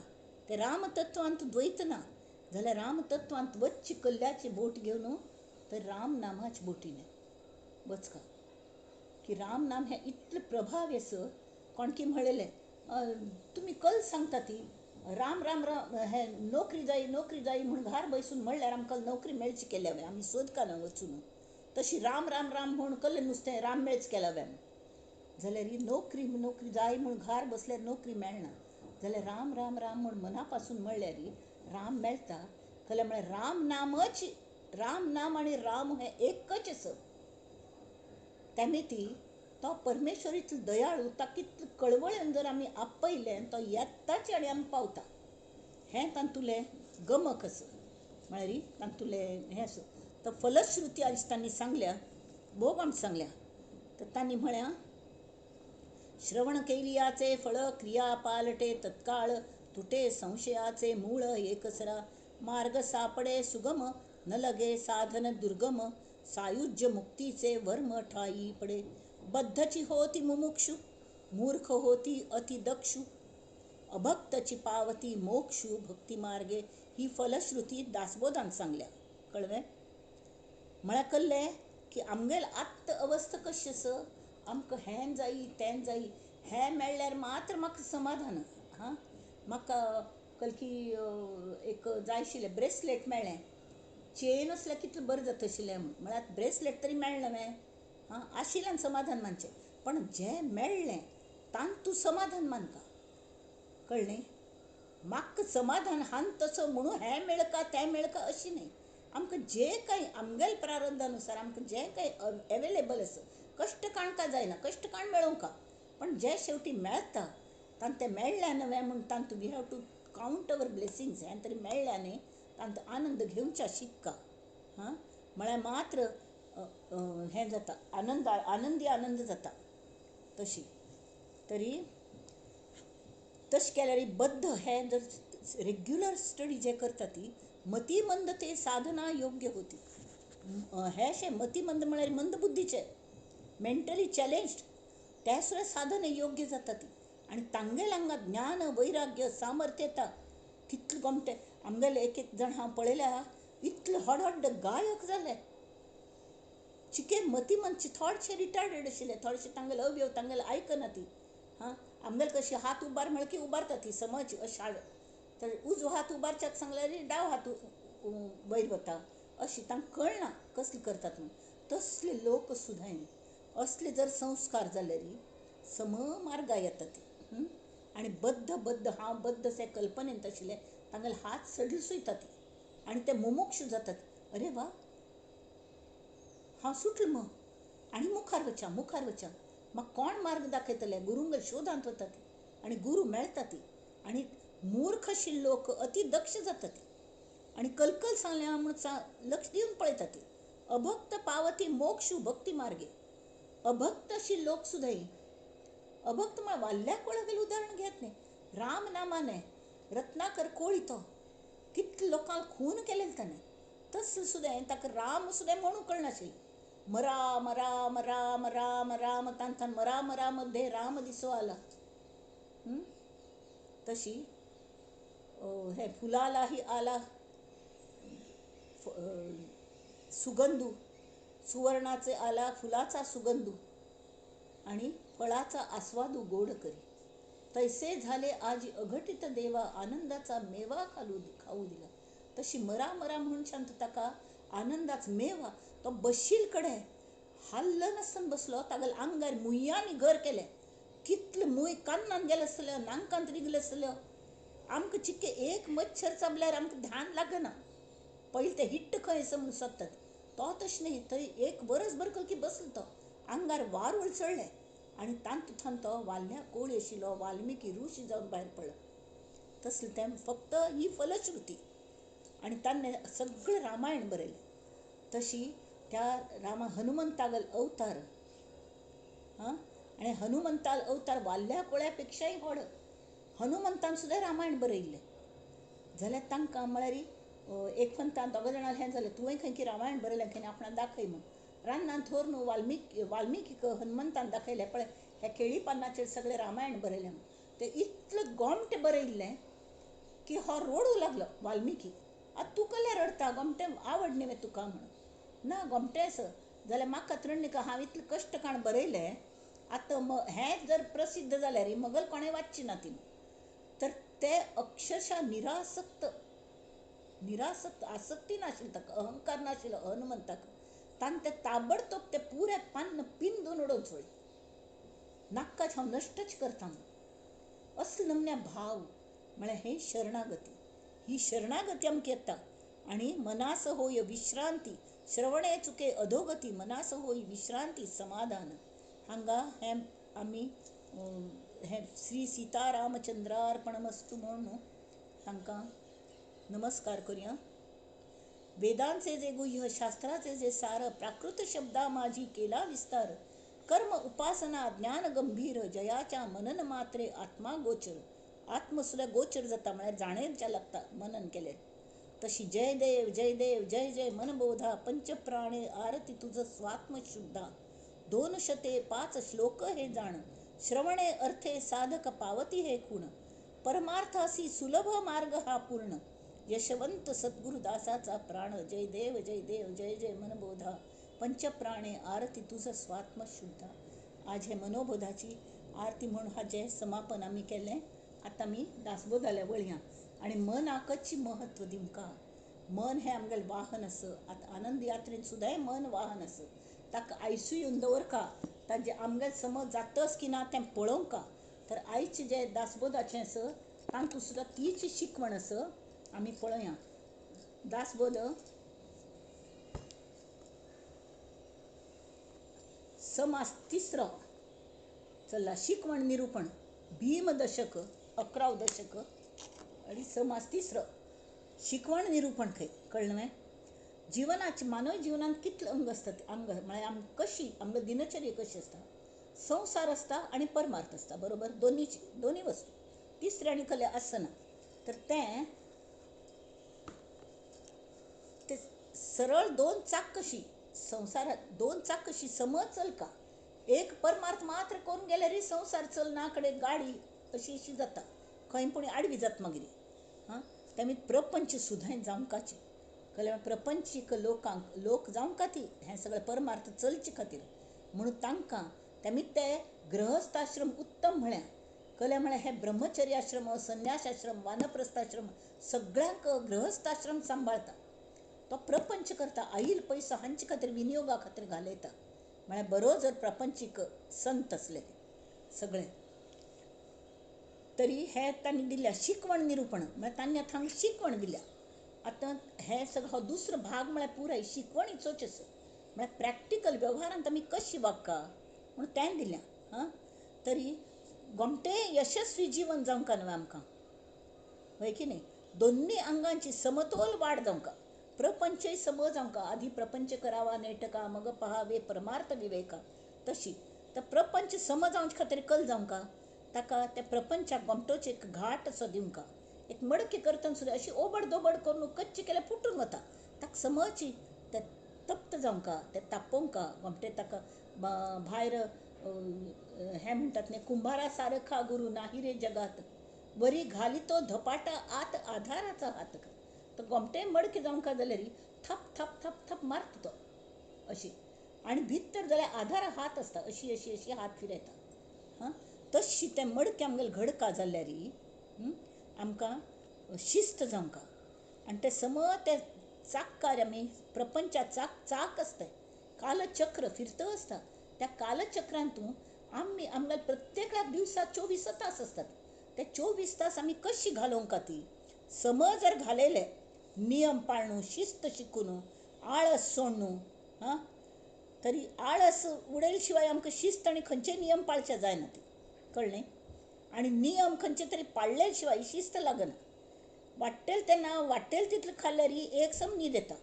ते रामतत्वांत द्वैत ना. जाल्यार रामतत्वांत वच्ची कल्ल्याची बोट घेवन तर राम नामाच्या बोटीने वचका की राम नाम हें इतलें प्रभावी कोण की म्हणलेलें तुमी कल सांगता ती राम राम राम हें नोकरी जायी म्हणून घार बसून म्हणल्यार आमकां नोकरी मेळची केल्या आमी सोदका ना वचून. तशी राम राम राम म्हणून कल्लें नुस्तें राम मेळच केल्या जाल्यार ही नोकरी जाय म्हणून घार बसल्यार नोकरी मेळना. जाल्यार राम राम राम म्हूण मना पासून म्हणल्यार राम मेळटा जाल्यार म्हळ्यार राम नामच, राम नाम आनी राम हें एकच तेमी ती. तो परमेश्वर इतलो दयाळू ताका इतलो कळवळेन जर आमी आपयलें तो येताच आनी आमी पावता. हें तांतुलें गमक म्हळ्यार तांतुलें हें तो फलश्रुती आज तांणी सांगल्या भोग आमकां सांगल्या. तर तांणी म्हळ्या श्रवण केलियाचे फळ क्रिया पालटे तत्काळ, तुटे संशयाचे मूळ एकसरा. मार्ग सापडे सुगम न लगे साधन दुर्गम, सायुज्य मुक्तीचे वर्म ठाई पडे. बद्धची होती मुमुक्षु, मूर्ख होती अतिदक्षु, अभक्तची पावती मोक्षू भक्ती मार्गे. ही फलश्रुती दासबोधान सांगल्या. कळले? मला कळले की आमगेल आत्त अवस्था कशी आस, आमकां हें जाई तें जाई, हें मेळ्ळ्यार मात्र म्हाका समाधान. हां, म्हाका कल की एक जाय आशिल्लें ब्रेसलेट मेळ्ळें. चेन असल्यार कितलें बरें जाता आशिल्लें म्हळ्यार ब्रेसलेट तरी मेळ्ळें न्हय. हां, आशिल्ल्यान समाधान मानचें, पण जें मेळ्ळें तांत तूं समाधान मानका. कळ्ळें? म्हाका समाधान हान तसो म्हणून हें मेळका तें मेळका अशी न्हय. आमकां जें कांय आमगेल्या प्रारब्धानुसार आमकां जें कांय एवेलेबल आसा, कश्ट काणका जायना, कश्ट काण मेळोवंका, पण जें शेवटी मेळटा तांत तें मेळ्ळें न्हय म्हूण तांत we have to count our blessings. हें तरी मेळ्ळें न्ही, तांत आनंद घेवच्या शिकका. हां, म्हळ्यार मात्र हें जाता, आनंदी आनंद जाता. तशी तरी तशें केल्यार बद्ध हें जर रेग्युलर स्टडी जे करता ती मतिमंद ते साधना योग्य होती. हे शे मतिमंद म्हळ्यार मंद बुद्धीचे, मेंटली चॅलेंज्ड, त्या सुद्दां साधन योग्य जाता ती. आनी तांगेल हांगा ज्ञान वैराग्य सामर्थ्य येता. कितले गोमटे आमगेले एक एक जाण हांव पळयल्या, इतले हड गायक जाले. चिके मतिमंदचे थोडेशे रिटायर्ड आशिल्ले, थोडेशे तांगेले अवयव तांगेले आयकना ती. हां, आमगेले कशी हात उबार म्हळ्यार की उबारता ती समज अशा. तर उजवो हात उबारच्याक सांगल्यार डाव हात वयर वता, अशी तांकां कळना कसली करतात म्हणून. तसले लोक सुद्दां असले जर संस्कार जाले री सम मार्गा येता ती. आनी बद्ध हांव बद्ध से कल्पनेंत आशिल्ले तांगेले हात सडले सुयता ती आनी ते मुमुक्षू जातात. अरे वा, हांव सुटलो मग आनी मुखार वचा म्हाका कोण मार्ग दाखयतले. गुरूंगेर शोधांत वता ती आनी गुरू मेळटा ती. आनी मूर्ख आशिल्ले लोक अति दक्ष जाता ती आनी कलकल सांगलें म्हणून लक्ष दिवन पळयता ती. अभक्त पावती मोक्षू भक्ती मार्गे. अभक्त आशिल्ले लोक सुद्दां, अभक्त म्हळ्यार वाल्ल्या कोळागेलें उदाहरण घेत न्ही. राम नामाने रत्नाकर कोळी तो कितले लोकांक खून केलेले ताणें, तसले सुद्दां ताका राम सुद्दां म्हणूं कळनाशिल्लें. राम राम राम राम राम तांतान मरा मध्ये राम दिसो आला. तशी हे फुलालाही आला सुगंधू, सुवर्णाचे आला फुलाचा सुगंधू आणि फळाचा आस्वादू गोड करी. तैसे झाले आजी अघटित देवा, आनंदाचा मेवा खाऊ दिला. तशी मरा म्हणून शांत ताका आनंदाचा मेवा तो बशील कडे हल्लं नसन बसलो, तागेल आंगार मुय्यांनी घर केले. कितले मुय कान्नान गेले आसतल्यो, नांकांत रिगले आसतल्यो. आमकां चिक्के एक मच्छर चाबल्यार आमकां ध्यान लागना, पहिले ते हिट्ट खंय आसा म्हूण सोदतात. तो तशें न्ही, थंय एक बरसभर की बसलो तो, आंगार वारूळ चडले आनी तांत तो वाल्ल्या कोळी आशिल्लो वाल्मिकी ऋषी जावन भायर पडलो. तसलें तें फक्त ही फलश्रुती. आनी ताणें सगळें रामायण बरयलें. तशी त्या हनुमंतागेल अवतार. हां, आनी हनुमंताल अवतार वाल्ल्या कोळ्या पेक्षाय व्हड. हनुमंतान सुद्दां रामायण बरयल्लें. जाल्यार तांकां म्हळ्यार एक फंतान दोगां जाणां हें जालें, तुवें खंय की रामायण बरयलें खंय आपणाक दाखय म्हूण. रान्नान थोर न्हू वाल्मिकीक हनुमंतान दाखयलें पळय, हे केळी पानाचेर सगळें रामायण बरयलें म्हूण. ते इतलें गोमटें बरयल्लें की हो रडूं लागलो वाल्मिकी. आतां तूं कसलें रडता, गोमटें आवड न्ही तुका म्हणून. ना, गोमटें आसा जाल्यार म्हाका रणणिका हांव इतलें कश्ट काण बरयलें, आतां हें जर प्रसिद्ध जाल्यार मगल कोणें वाचची ना ती. तर ते अक्षरशः निरासक्त आसक्ती नाशिल्ली ताका, अहंकार नाशिल्लो हनुमंताक. ताणें तें ताबडतोब ते पुरे पान्न पिंजून उडोवन सोडलें. नाक्काच हांव नश्टच करता म्हणून. असले नमन्या भाव म्हळ्यार हे शरणागती. ही शरणागती आमकां येता आनी मनास होय विश्रांती. श्रवणे चुके अधोगती, मनास होय विश्रांती समाधान. हांगा हें आमी हें श्री सीतारामचंद्रार्पणमस्तू म्हणून तांकां नमस्कार करुया. वेदांचे जे गुह्य, शास्त्राचे जे सार, प्राकृत शब्दा माझी केला विस्तार. कर्म उपासना ज्ञान गंभीर जयाच्या मनन मात्रे आत्मा गोचर. आत्म सुद्धा गोचर जाता म्हळ्यार जाणेरच्या लागता मनन केले. तशी जय देव जय देव जय जय मनबोधा पंचप्राणे आरती तुझ स्वात्म शुद्धा. 205 श्लोक हे जाण श्रवणे अर्थे साधक पावती हे खूण. परमार्थासी सुलभ मार्ग हा पूर्ण यशवंत सद्गुरुदासाचा प्राण. जय देव जय देव जय जय मनबोधा पंचप्राणे आरती तुझ स्वात्म शुद्धा. आज हे मनोबोधाची आरती म्हणून हा जय समापन आम्ही केले. आता मी दासबोधाल्या वळया आणि मन आकची महत्व दिमका. मन हे आमगेल वाहन असं. आता आनंद यात्रेन सुद्धा हे मन वाहन असं. ताका आयसू येऊन दवर का ताजे आमगेल समज जातस की ना तें पळोवंक का. तर आयचे जे दासबोधाचें असं तांकां सुद्धा तीच शिकवण असं आम्ही पळया. दासबोध समास तिसरो चला. शिकवण निरूपण भीम दशक 11 दशक आणि समास तिसरो शिकवण निरूपण खंय कळलं नाही. जीवनाचे मानव जीवनात कितले अंग असतात. अंग म्हळ्यार कशी आमगे दिनचर्या कशी असता. संसार असता आणि परमार्थ असता बरोबर. दोन्ही वस्तू तिसरे आणि कले आसना. तर ते सरळ दोन चाक कशी संसारात दोन चाक कशी समज चल का. एक परमार्थ मात्र करून गेल्यार संसार चलनाकडे गाडी अशी अशी जाता खंय पुणी आडवी जात मागीर. त्यामुळे प्रपंच सुधाय जावंकाचे कळ्ळें. प्रपंचीक लोक जावंका ती हें सगळें परमार्थ चलचे खातीर म्हणून तांकां त्यामुळे ते गृहस्थाश्रम उत्तम म्हळ्या कळ्ळें. म्हळ्यार हे ब्रह्मचर्याश्रम संन्यासाश्रम वानप्रस्थाश्रम सगळ्यांक गृहस्थाश्रम सांबाळता. तो प्रपंच करता आईल पयसो हांचे खातीर विनियोगा खातीर घालयता. म्हळ्यार बरो जर प्रपंचीक संत असले सगळे तरी हे तांणी दिल्या शिकवण निरूपण म्हळ्यार तांणी आतां हांगा शिकवण दिल्या. आतां हे सगळो हो दुसरो भाग म्हळ्यार पुराय शिकवणीचोच असो. म्हळ्यार प्रॅक्टिकल व्यवहारांत आमी कशी वागका म्हणून तें दिल्या. तरी गोमटे यशस्वी जीवन जावंका न्हय आमकां होय की न्ही. दोन्ही अंगांची समतोल वाड जावंका. प्रपंचय समज जावंका. आधी प्रपंच करावा नेटका मग पहावे परमार्थ विवेका. तशी तर प्रपंच समज जावचे खातीर कल जावंका ताका त्या प्रपंचाक गोमटोच एक घाट असो दिवंका. एक मडकी करतना सुद्दां अशी ओबड दोबड करून कच्ची केल्यार फुटून वता. ताका समजची ते तप्त जावंका ते तापोवंका गोमटे ताका भायर हें म्हणटात न्ही कुंभारा सारखा गुरू नाही रे जगात बरी घाली तो धपाटा आत आधाराचा हात. तर गोमटे मडकी जावंका जाल्यार थप थप थप थप मारता तो अशी आणि भितर जाल्यार आधार हात असता अशी अशी अशी हात फिरयता. तशी ते मडकी आमगेले घडका जाल्यार आमकां शिस्त जावंका. आणि ते समज ते चाक्कार आमी प्रपंचात चाक असता कालचक्र फिरतं असता. त्या कालचक्रांतून आमगेले प्रत्येक दिवसात 24 तास असतात. ते 24 तास आमी कशी घालोवंका ती समज जर घालयले नियम पाळणू शिस्त शिकून आळस सोडणू तरी आळस उडयले शिवाय आमकां शिस्त आनी खंयचे नियम पाळचे जायना ती कळ्ळें. आणि नियम खंयचे तरी पाळले शिवाय शिस्त लागना. वाट्टेल तेन्ना वाट्टेल तितलें खाल्ल्यार एक सम न्हीद येता.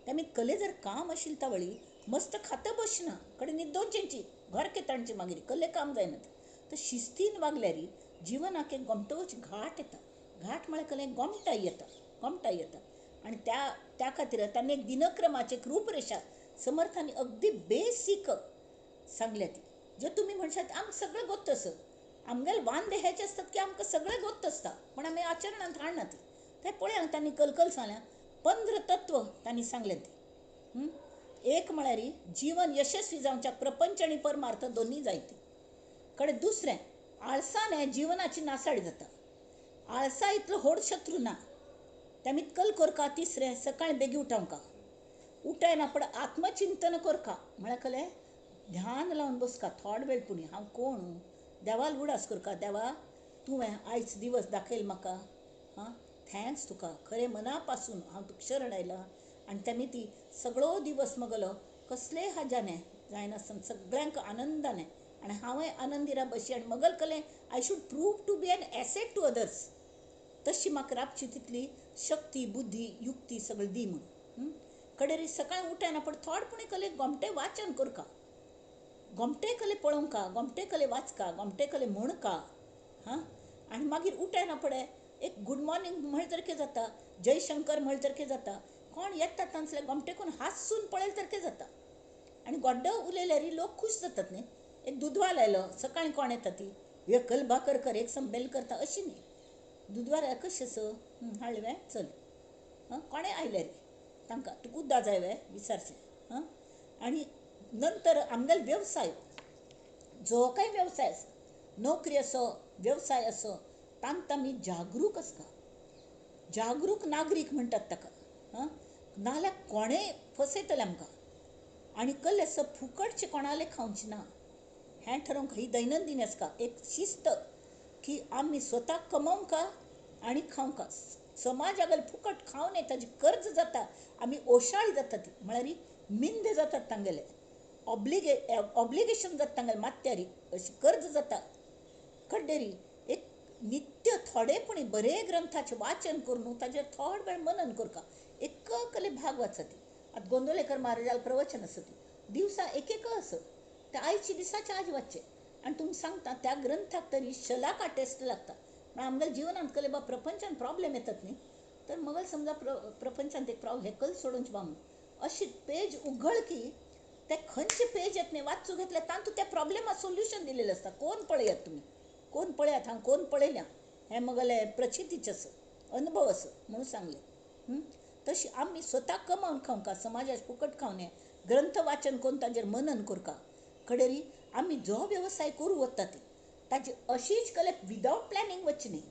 त्यामुळे कले जर काम आशिल्ले तावळी मस्त खातं बसना कडे न्हीद दोनचेंची घर केतांची मागीर कल्ले काम जायना. तर शिस्तीन वागल्यार जिवनाक एक गोमटोच घाट येता. घाट म्हळ्यार कलें गोमटाय येता. आणि त्या खातीर ताणें एक दिनक्रमाची एक रूपरेषा समर्थांनी अगदी बेसिक सांगल्या ती जे तुमी म्हणशात आमकां सगळें गोत्त असं. आमगेले वांदे हेचे असतात की आमकां सगळें गोत्त असता पण आमी आचरणांत हाडना ती. ते पळया तांणी कलकल सांगल्या 15 तत्व तांणी सांगल्या ती. एक म्हळ्यार जीवन यशस्वी जावच्या प्रपंच आनी परमार्थ दोन्ही जायते कडेन. दुसरें आळसान हें जीवनाची नासाडी जाता. आळसा इतलो व्हड शत्रू ना त्यामुळे कल करका. तिसरें सकाळी बेगी उठवंका उठयना पण आत्मचिंतन करका म्हळ्यार कलें ध्यान लावन बसका थोडो वेळ पुणी हांव कोण देवाल उडास करका. देवा तुवें आयज दिवस दाखयल म्हाका थँक्स तुका खरें मना पासून हांव तुका शरण आयलां. आनी तेमी ती सगळो दिवस मगलो कसलेय हाज्याने जायनासतना सगळ्यांक आनंदाने आनी हांवय आनंदी राब अशी आनी मगल कलें I should prove to be an asset to others. तशी म्हाका राबची तितली शक्ती बुद्धी युक्ती सगळी दी म्हणून. कडेरी सकाळी उठयना पण थोडे पुणी कले गोमटे वाचन करका. गोमटेकले पळोवंका, गोमटेकले वाचका, गोमटेकले म्हणका. हां आनी मागीर उठना पडे एक गूड मॉर्निंग म्हणतरके जाता, जय शंकर म्हणतरके जाता, कोण येता तांचले गोमटेकून हांसून पळयले तरके जाता. आनी गोड्डो उलयल्यार लोक खूश जातात न्ही. एक दुधवा लायलो, सकाळीं कोण येता ती एकल भाकर कर, एक संबेल करता अशी न्ही. दुधवार कशें हाडलें चल, कोणें आयले रे तांकां तुका उद्दा जाय वे विचारचें. आनी नंतर आमगेलो वेवसाय, जो काय वेवसाय आसा, नोकरी असो वेवसाय असो, तांत आमी जागरूक आसता. जागरूक नागरीक म्हणटात ताका. नाल्यार कोणें फसयतले आमकां. आनी कल्ले असो फुकटचें कोणाले खावचें ना हें ठरोवंक ही दैनंदीन आसता एक शिस्त की आमी स्वता कमोवंका आनी खावंका. समाजागेले फुकट खावन ताजी कर्ज जाता, आमी ओशाळी जाता ती म्हळ्यार मिंद जातात तांगेले, ऑब्लिगेशन जाता तांगेले मात्यारी अशी कर्ज जाता. कड्डेरी एक नित्य थोडेपणी बरे ग्रंथाचें वाचन करून ताजेर थोडे वेळ मनन करता. एक कले भाग वाचा ती. आतां गोंदवलेकर महाराजाल प्रवचन आसा ती दिवसा एक आसा, त्या आयची दिसाच्या आज वाचचे. आनी तुमकां सांगता त्या ग्रंथाक तरी शलाका टेस्ट लागता. आमगेल्या जिवनांत कले बा प्रपंचान प्रॉब्लेम येतात न्ही, तर मग समजा प्रपंचांत एक हे कल सोडूंच बा म्हणून अशी पेज उघड की ते खंयचे पेज येत न्ही वाचूं घेतले तातूंत त्या प्रॉब्लेमा सोल्युशन दिलेलें आसता. कोण पळयात तुमी, कोण पळयात, हांव कोण पळयल्या हें मगले प्रचितीचें आसा, अनुभव आसा म्हणून सांगलें. तशी आमी स्वता कमावन खावंका, समाजाचे फुकट खावने, ग्रंथ वाचन करून ताजेर मनन करता. कडेरी आमी जो वेवसाय करूं वता ती ताजी अशीच कले विदावट प्लॅनिंग वचची न्ही.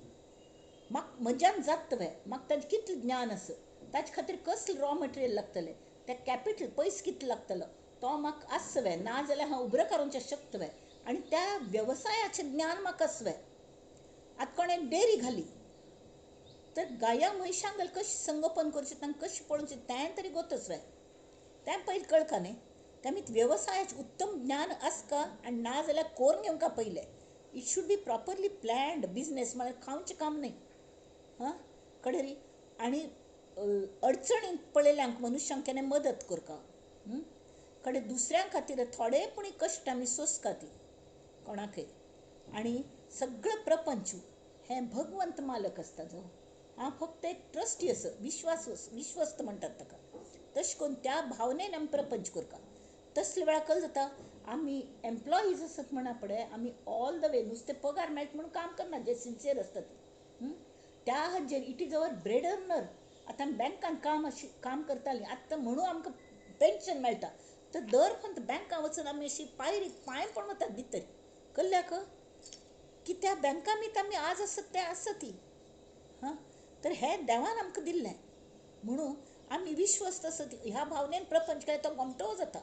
म्हाका म्हज्यान जात तुवें, म्हाका ताजें कितलें ज्ञान आसा, ताजे खातीर कसलें रॉ मटेरियल लागतलें, तें कॅपिटल पयस कितलो लागतलो तो म्हाका आसवें, ना जाल्यार हांव उबरें काडूंचें शकतवें. आनी त्या वेवसायाचें ज्ञान म्हाका आसवें. आतां कोणें डेरी घाली तर गाया म्हैशांगेलें कशें संगोपन करचें, तांकां कशें पळोवचें तें तरी गोतसवें. तें पयलीं कळका न्ही. तें वेवसायाचें उत्तम ज्ञान आसका आनी ना जाल्यार कोरून घेवंका पयलें. It should be properly planned business, म्हळ्यार खावचें काम न्ही. कडेरी आनी अडचणींत पळयल्यांक मनशांक केन्ना मदत करता. कडे दुसऱ्यां खातीर थोडेपणी कश्ट आमी सोंसता ती कोणाकय. आनी सगळें प्रपंच हें भगवंत मालक आसता जो, हांव फक्त एक ट्रस्टी आसा, विश्वस्त म्हणटात ताका. तशें करून त्या भावनेन आमी प्रपंच करता. तसले वेळार कळ्ळें जाता आमी एम्प्लॉईज आसत म्हणा पळय, आमी ऑल द वे नुस्तें पगार मेळटा म्हणून काम करना, जे सिन्सियर आसता ती त्या हाजेर it is our bread earner. आतां आमी बँकान काम करतालीं, आतां म्हणून आमकां पेन्शन मेळटा, तर दर फंत बँकां वचून आमी अशी पांय पण वतात भितर. कळ्ळ्याक की त्या बँका मीत आमी आज आसत ते आसा ती. तर हें देवान आमकां दिल्लें म्हणून आमी विश्वस्त आसत ह्या भावनेन प्रपंच केल्यार तो गोमटो जाता.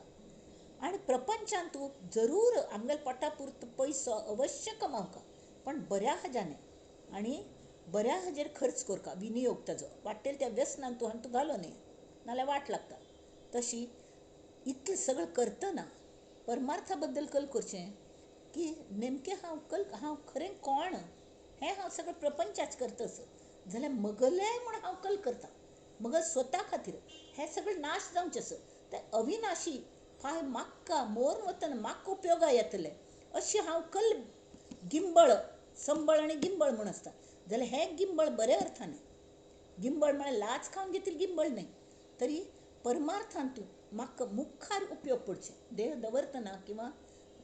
आनी प्रपंचान तूं जरूर आमगेल्या पोटा पुरतो पयसो अवश्य कमावका, पण बऱ्या हाज्याने आनी बऱ्या हाजेर खर्च करता. विनियोग ताजो वाटेल त्या व्यसनान तूं घालो न्ही, नाल्यार वाट लागता. तशी इतलें सगळें करतना परमार्था बद्दल कल करचें की नेमकें हांव खरें कोण हें हांव सगळें प्रपंचाच करतस जाल्यार मगलें म्हण हांव कल करता. मग स्वता खातीर हें सगळें नाश जावचें आसा. तें अविनाशी फाय म्हाका मोर वतना म्हाका उपयोगा येतलें अशी हांव कल गिंबळ, संबळ आनी गिंबळ म्हूण आसता. जाल्यार हें गिंबळ बऱ्या अर्थान, गिंबळ म्हळ्यार लाच खावन घेतली गिंबळ न्ही, तरी परमार्थान तूं म्हाका मुखार उपयोग पडचें देह दवरतना किंवा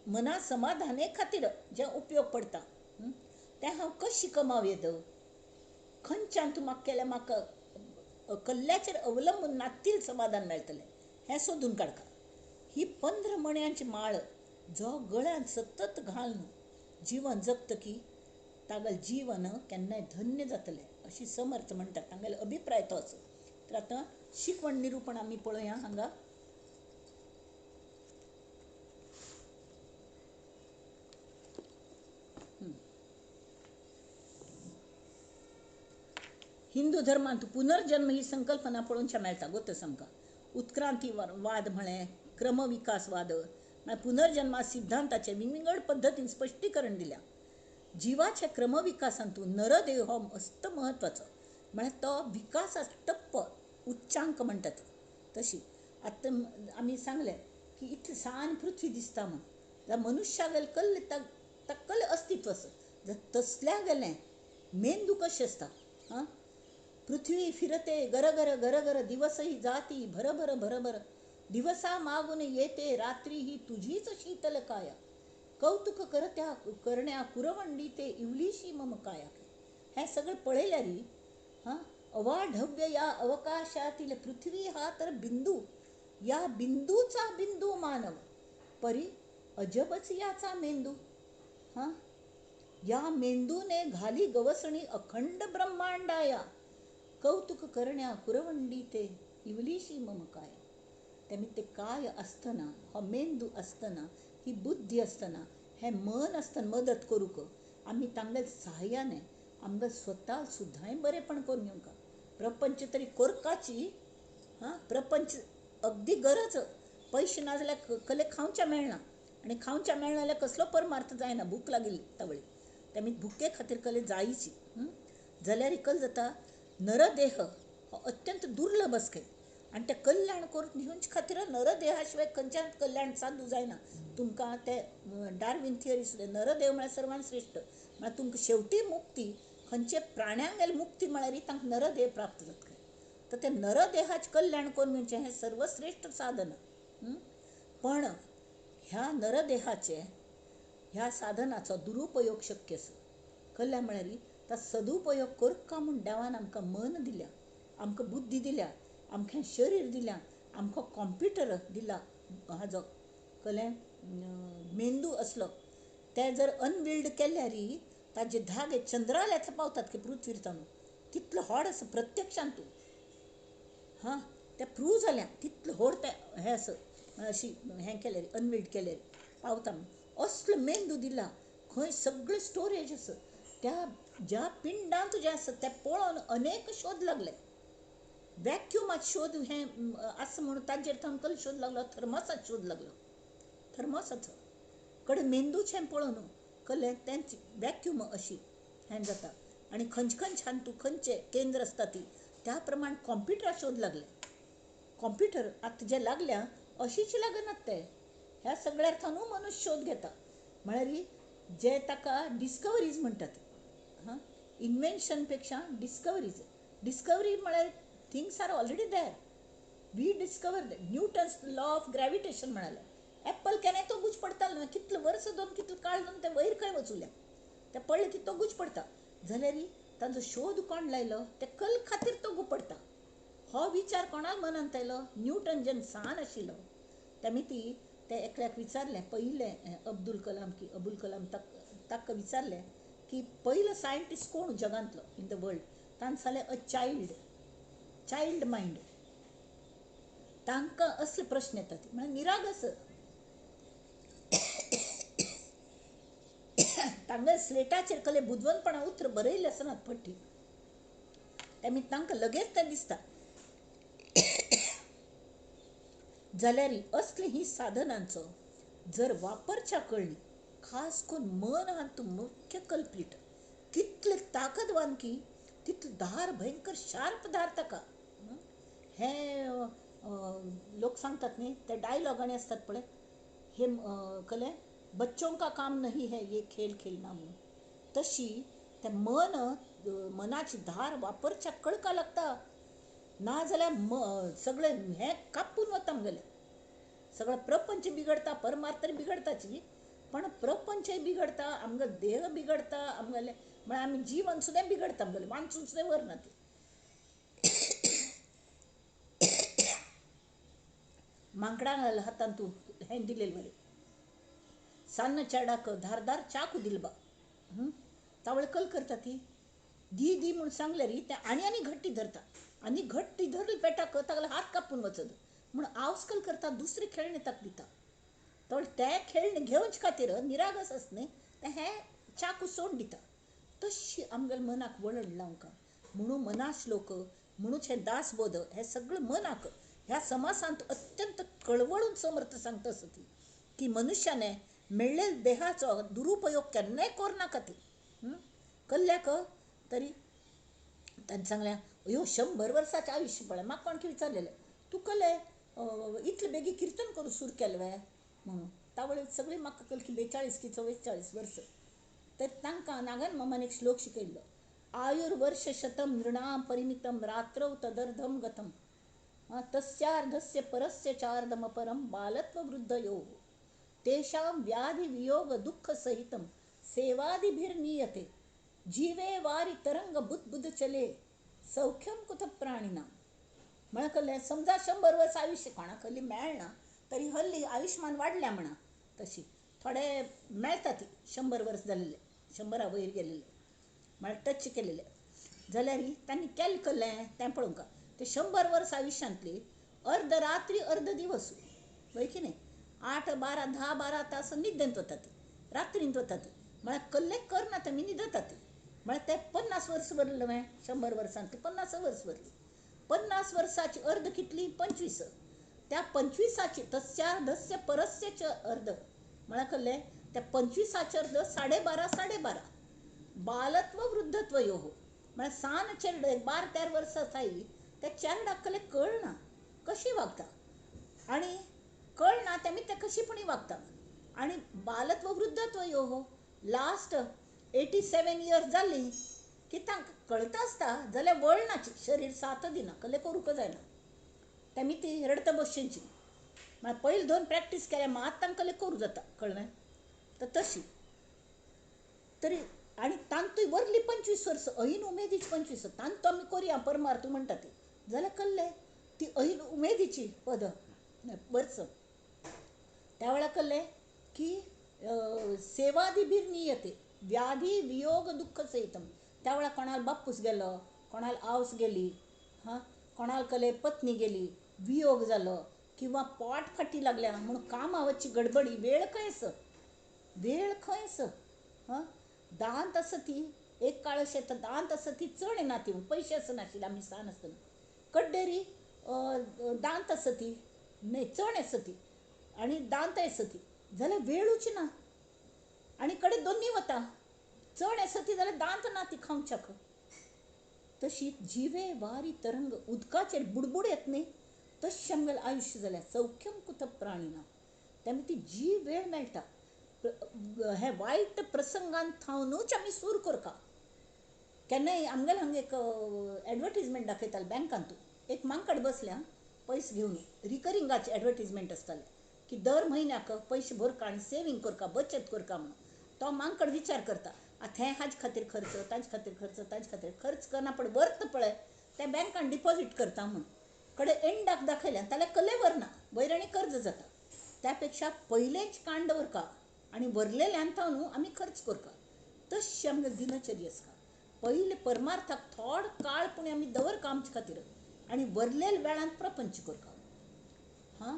मना समाधाने खातीर जें उपयोग पडटा तें हांव कशी कमाव येद, खंयच्यान तूं म्हाका केलें, म्हाका कल्ल्याचेर अवलंबून नातील समाधान मेळटलें हें सोदून काडका. ही 15 मण्यांची माळ जो गळ्यांत सतत घालून जीवन जगतकी तागेलें जीवन केन्नाय धन्य जातलें अशी समर्थ म्हणटात. तांगेलो अभिप्राय तो आसा. तर आतां शिकवण निरूपण आमी पळोवया. हांगा हिंदू धर्मांत पुनर्जन्म ही संकल्पना पळोवच्या मेळटा. गोतस आमकां उत्क्रांतीवाद म्हळें, क्रमविकासवाद म्हळ्यार पुनर्जन्मा सिद्धांताचें विंगड पद्दतीन स्पश्टीकरण दिल्या. जिवाच्या क्रमविकासांतून नरदेह हो मस्त म्हत्वाचो, म्हळ्यार तो विकासाचो टप्प उच्चांक म्हणटात तशी. आतां आमी सांगलें की इतलें सान पृथ्वी दिसता म्हूण, त्या मनुष्या गेल कल कल अस्तित्व जर तसल्या गेले मेंदू कसे असता हां. पृथ्वी फिरते गरगर गरगर दिवसही जाती भरभर भरभर दिवसा मागून येते रात्री ही तुझीच शीतल काया कौतुक करण्या कुरवंडी ते इवलीशी मम काया. हे सगळं पळेल्या री हां. अवाढव्य या अवकाशातील पृथ्वी हा तर बिंदू, या बिंदूचा बिंदू मानव परी अजबच याचा मेंदू हां. या मेंदूने घाली गवसणी अखंड ब्रह्मांडाया कौतुक करण्या कुरवंडी ते इवलीशी मम काय. त्यामुळे ते काय असताना हा मेंदू असताना ही बुद्धी असताना हे मन असताना मदत करू का आम्ही तांगल सहाय्याने आमगं स्वतः सुद्धा बरे पण करून येऊ का. प्रपंच तरी कोरकाची हां. प्रपंच अगदी गरज पैसे नाजल्या कले खाऊच्या मेळना आणि खाऊच्या मेळण्याला कसलो परमार्थ जायना भूक लागली तवळी त्यामुळे भुके खातीर कले जायची जाल्यार कल जाता नरदेह हो अत्यंत दुर्लभ असके आणि ते कल्याण करून घेवचे खातीर नरदेहाशिवाय खंयच्याच कल्याण साधू जायना. तुमकां ते डार्विन थियरी सुद्दां नरदेव म्हळ्यार सर्वांत श्रेष्ठ म्हळ्यार तुमकां शेवटी मुक्ती खंयचे प्राण्यांक गेले मुक्ती म्हळ्यार तांकां नरदेह प्राप्त जातले. तर ते नरदेहाचे कल्याण करून घेवचे हें सर्वश्रेष्ठ साधन. पण ह्या नरदेहाचे ह्या साधनाचो दुरुपयोग शक्य आसा. कल्ल्या म्हळ्यार तो सदुपयोग करता का म्हूण देवान आमकां मन दिल्या, आमकां बुद्धी दिल्या, आमकां शरीर दिल्या, आमकां कॉम्प्युटर दिला हाजो कळ्ळें मेंदू असलो ते जर अनबिल्ड केल्यार ताजे धागे चंद्राल्याच पावतात की पृथ्वीर तांदूळ तितलो व्हड आसा प्रत्यक्षान तूं हां. तें प्रूव जाल्यां तितलो व्हड तें हें आसा अशी हें केल्यार अनबिल्ड केल्यार पावता म्हणून असलो मेंदू दिला. खंय सगळें स्टोरेज आसा त्या ज्या पिंडांत जें आसा तें पळोवन अनेक शोध लागले. वॅक्युमात शोध हें आसा म्हणून ताजेर थंकल शोध लागलो. थर्मासात शोध लागलो. थर्मासाचो कडे मेंदूचें पळोवन कळ्ळें तेंची वॅक्यूम अशी हें जाता आनी खंयच्या तूं खंयचे केंद्र आसता ती त्या प्रमाण कॉम्प्युटरा शोध लागले. कॉम्प्युटर आतां जे लागल्या अशीच लागनात ते ह्या सगळ्या अर्थानू मनुष्य शोध घेता म्हळ्यार जे ताका डिस्कवरीज म्हणटात हां. इन्वेन्शन पेक्षा डिस्कवरी म्हळ्यार things are already there we discover Newton's law of gravitation म्हणाले एप्पल केन्नाय तो गुच पडतालो न्हू कितले वर्स दोन कितले काळ दोन ते वयर खंय वचुल्या ते पडले की तो गुच पडता जाल्यार ताजो शोध कोण लायलो ते कल खातीर तो पडता. हो विचार कोणा मनांत आयलो न्यूटन जेन्ना ल्हान आशिल्लो तेमी ते एकल्याक विचारलें पयलें अब्दुल कलाम ताका विचारलें की पयलो सायंटिस्ट कोण जगांतलो इन द वर्ल्ड ताणें सांगलें अ चायल्ड मायंड. तांकां असले प्रश्न येतात म्हळ्यार निरागस तांगे स्लेटाचेर कले बुदवंतपणां उतर बरयल्ले आसनात पट्टी तेमी तांकां लगेच तें दिसता. जाल्यार असली ही साधनांचो जर वापरच्या कळणी खास करून मन हातूंत मुख्य कल्प्रीट कितले ताकदवान की तितले धार भयंकर शार्प धार ताका. हे लोक सांगतात न्ही ते डायलॉगांनी असतात पळय हे कळ्ळें बच्चों का काम नहीं है ये खेल खेलना म्हणून तशी ते मनाची धार वापरच्या कळका लागता नाजाल्यार सगळें हें कापून वता आमगेलें सगळं प्रपंच बिगडता परमार्थ बिगडताची पण प्रपंचय बिगडता आमगो देह बिगडता आमगेलें म्हळ्यार आमी जीवन सुद्दां बिगडता आमगेलें वांचून सुद्दां व्हरना ती. मांकडांक हातान तूं हें दिलें बरें सान्न चेडाक धारदार चाकू दिलबा तावळे कल करता ती दी म्हूण सांगल्यार ते आनी घट्टी धरता आनी घट्टी धरली पेटाक तागेलो हात कापून वचत म्हूण आवस्कल करता दुसरे खेळणे ताका दिता तर ते खेळणे घेवचे खातीर निरागस आसा न्ही ते हें चाकू सोड दिता. तशी आमगेल्या मनाक वळण लावंका म्हणून मना श्लोक म्हणूच हें दासबोध हें सगळें मनाक ह्या समासांत अत्यंत कळवळून समर्थ सांगता आसा ती की मनुश्याने मेळ्ळेल्या देहाचो दुरुपयोग केन्नाय करनाका ती कल्ल्याक तरी ताणें सांगलें अयो 100 वर्साचें आयुश्य पळय म्हाका कोणकी विचारलेलें तूं कले इतले बेगी किर्तन करूं सुरू केलें म्हणून तावळे सगळी म्हाका कल 42 की 44 वर्स तर तांकां नागन मामान एक श्लोक शिकयल्लो. आयुर्वर्ष शतम नृणाम परिमितम रात्रौ तदर्धम गतम तस्यार्धस्य परस्य चार्धमपरम बालत्व वृद्धयो तेषां व्याधि वियोग दुःख सहितम सेवादिभिर्नीयते जीवे वारी तरंग बुद्ध चले सौख्यम कुथ प्राणीना. म्हणा समजा 100 वर्ष आयुष्य कोणाकली मेळना तरी हल्ली आयुष्मान वाढल्या म्हणा तशी थोडे मेळटा ती 100 वर्स जाल्ले 100 वयर गेलेले म्हळ्यार टच केलेले जाल्यार तांणी केल्लें केल्लें तें पळोवंक ते 100 वर्स आयुश्यांतली अर्ध रात्री अर्ध दिवस वय की न्ही 8, 12, 10, 12 तास न्हिदेंत वता ती रात्रींत वता ती म्हळ्यार कल्ले करना तेमी न्हिदता ती म्हळ्यार ते 50 वर्स भरले हांवें 100 वर्सांतली 50 वर्स भरली 50 वर्साची अर्ध कितली 25 त्या 25ची तस्यार्धस्य परस्य च अर्ध म्हळ्यार कल्लें त्या 25चे अर्ध 12.5 12.5 बालत्व वृद्धत्व यो म्हळ्यार सान चेडे 12-13 वर्सां थाई त्या चेडा कल्लें कळना कशी वागता आनी कळना तेमी ते कशीपणी वागता आनी बालत्व वृद्धत्व यो लास्ट 87 इयर्स जाल्ली की तांकां कळटा आसता जाल्यार वळनाची शरीर साथ दिना कल्लें करूंक जायना तेमी ती रडता बसचेंची म्हळ्यार पयलीं 2 प्रॅक्टीस केल्या मात तांकां कल्लें करूं जाता कळ्ळें तर तशी तरी आनी तांतूय वरली 25 वर्स ऐन उमेदीची 25 तांत आमी करया परमार्थ म्हणटा ती जाल्यार कल्लें ती ऐन उमेदीची पद वर्स त्या वेळा कल्लें की सेवादिभिर्नीयते व्याधी वियोग दुःख सहितम त्या वेळा कोणाल बापूस गेलो कोणाल आवस गेली कोणाल कल्लें पत्नी गेली वियोग जालो किंवा पोट फाटी लागल्या म्हणून कामावरची गडबडी वेळ खंयस दांत आसा ती एक काळ अशें दांत आसा ती चड येना ती पयशे आसनाशिल्ले आमी सान आसतना कड्डेरी दांत आसा ती न्हय चण आसा ती आनी दांत आसा ती जाल्यार वेळूच ना आनी कडेन दोनी वता चण आसा ती जाल्यार दांत ना ती खावच्याक तशी जिवे वारी तरंग उदकाचेर बुडबुड येत न्ही तशें आमगेलें आयुश्य जाल्यार सौख्यम कुथ प्राणीना तेमी ती जी वेळ मेळटा हे वायट प्रसंगान थावनूच आमी सूर करता केन्नाय आमगेले हांगा एक एडवर्टिजमेंट दाखयताले बँकांतू एक मांकड बसल्या पयस घेवन रिकरिंगाचे एडवर्टिजमेंट आसताले की दर म्हयन्याक पयशे भरका आनी सेवींग करता बचत करता म्हणून तो मांकड विचार करता आतां हें हाजे खातीर खर्च ताजे खातीर खर्च ताजे खातीर खर्च करना पण वर्त पळय तें बँकान डिपॉझीट करता म्हणून कडेन एंडाक दाखयलें जाल्यार कल्लें वरना वयर आनी कर्ज जाता त्यापेक्षा पयलेंच कांड वरका आनी वरलेल्यान तो न्हू आमी खर्च करता तशी आमगे दिनचर्या आसता पयले परमार्थाक थोडो काळ पूण आमी दवरका आमचे खातीर आनी वरलेल्या वेळान प्रपंच करता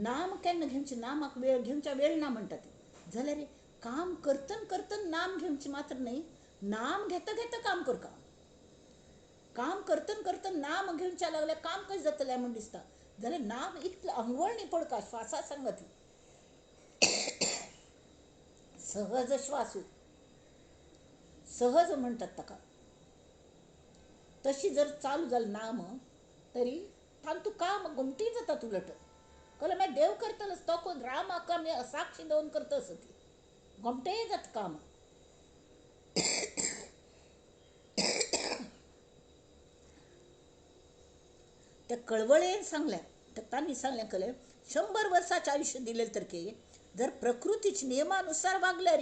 नाम केन्ना घेवचें नामाक वेळ घेवच्या वेळ ना म्हणटा ती जाल्यार काम करतना करतना नाम घेवचें मात्र न्हय नाम घेता घेता काम करता काम करतना करतना नाम घेवच्या लागल्यार काम कशें जातलें म्हूण दिसता जाल्यार नाम इतलें अंगवळ न्ही पडका श्वासा सांगती सहज श्वास सहज म्हणटात ताका तशी जर चालू जालें नाम तरी तांतू काम घुमटी जाता उलट कळ्ळें मागीर देव करतलो तो कोण राम हाका आमी साक्षी दवन करता आसा ती घुमटेय जाता काम त्या कळवळेन सांगलें तांणी सांगलें कळ्ळें 100 वर्साचें आयुश्य दिलें तर की जर प्रकृतीच्या नियमानुसार वागल्यार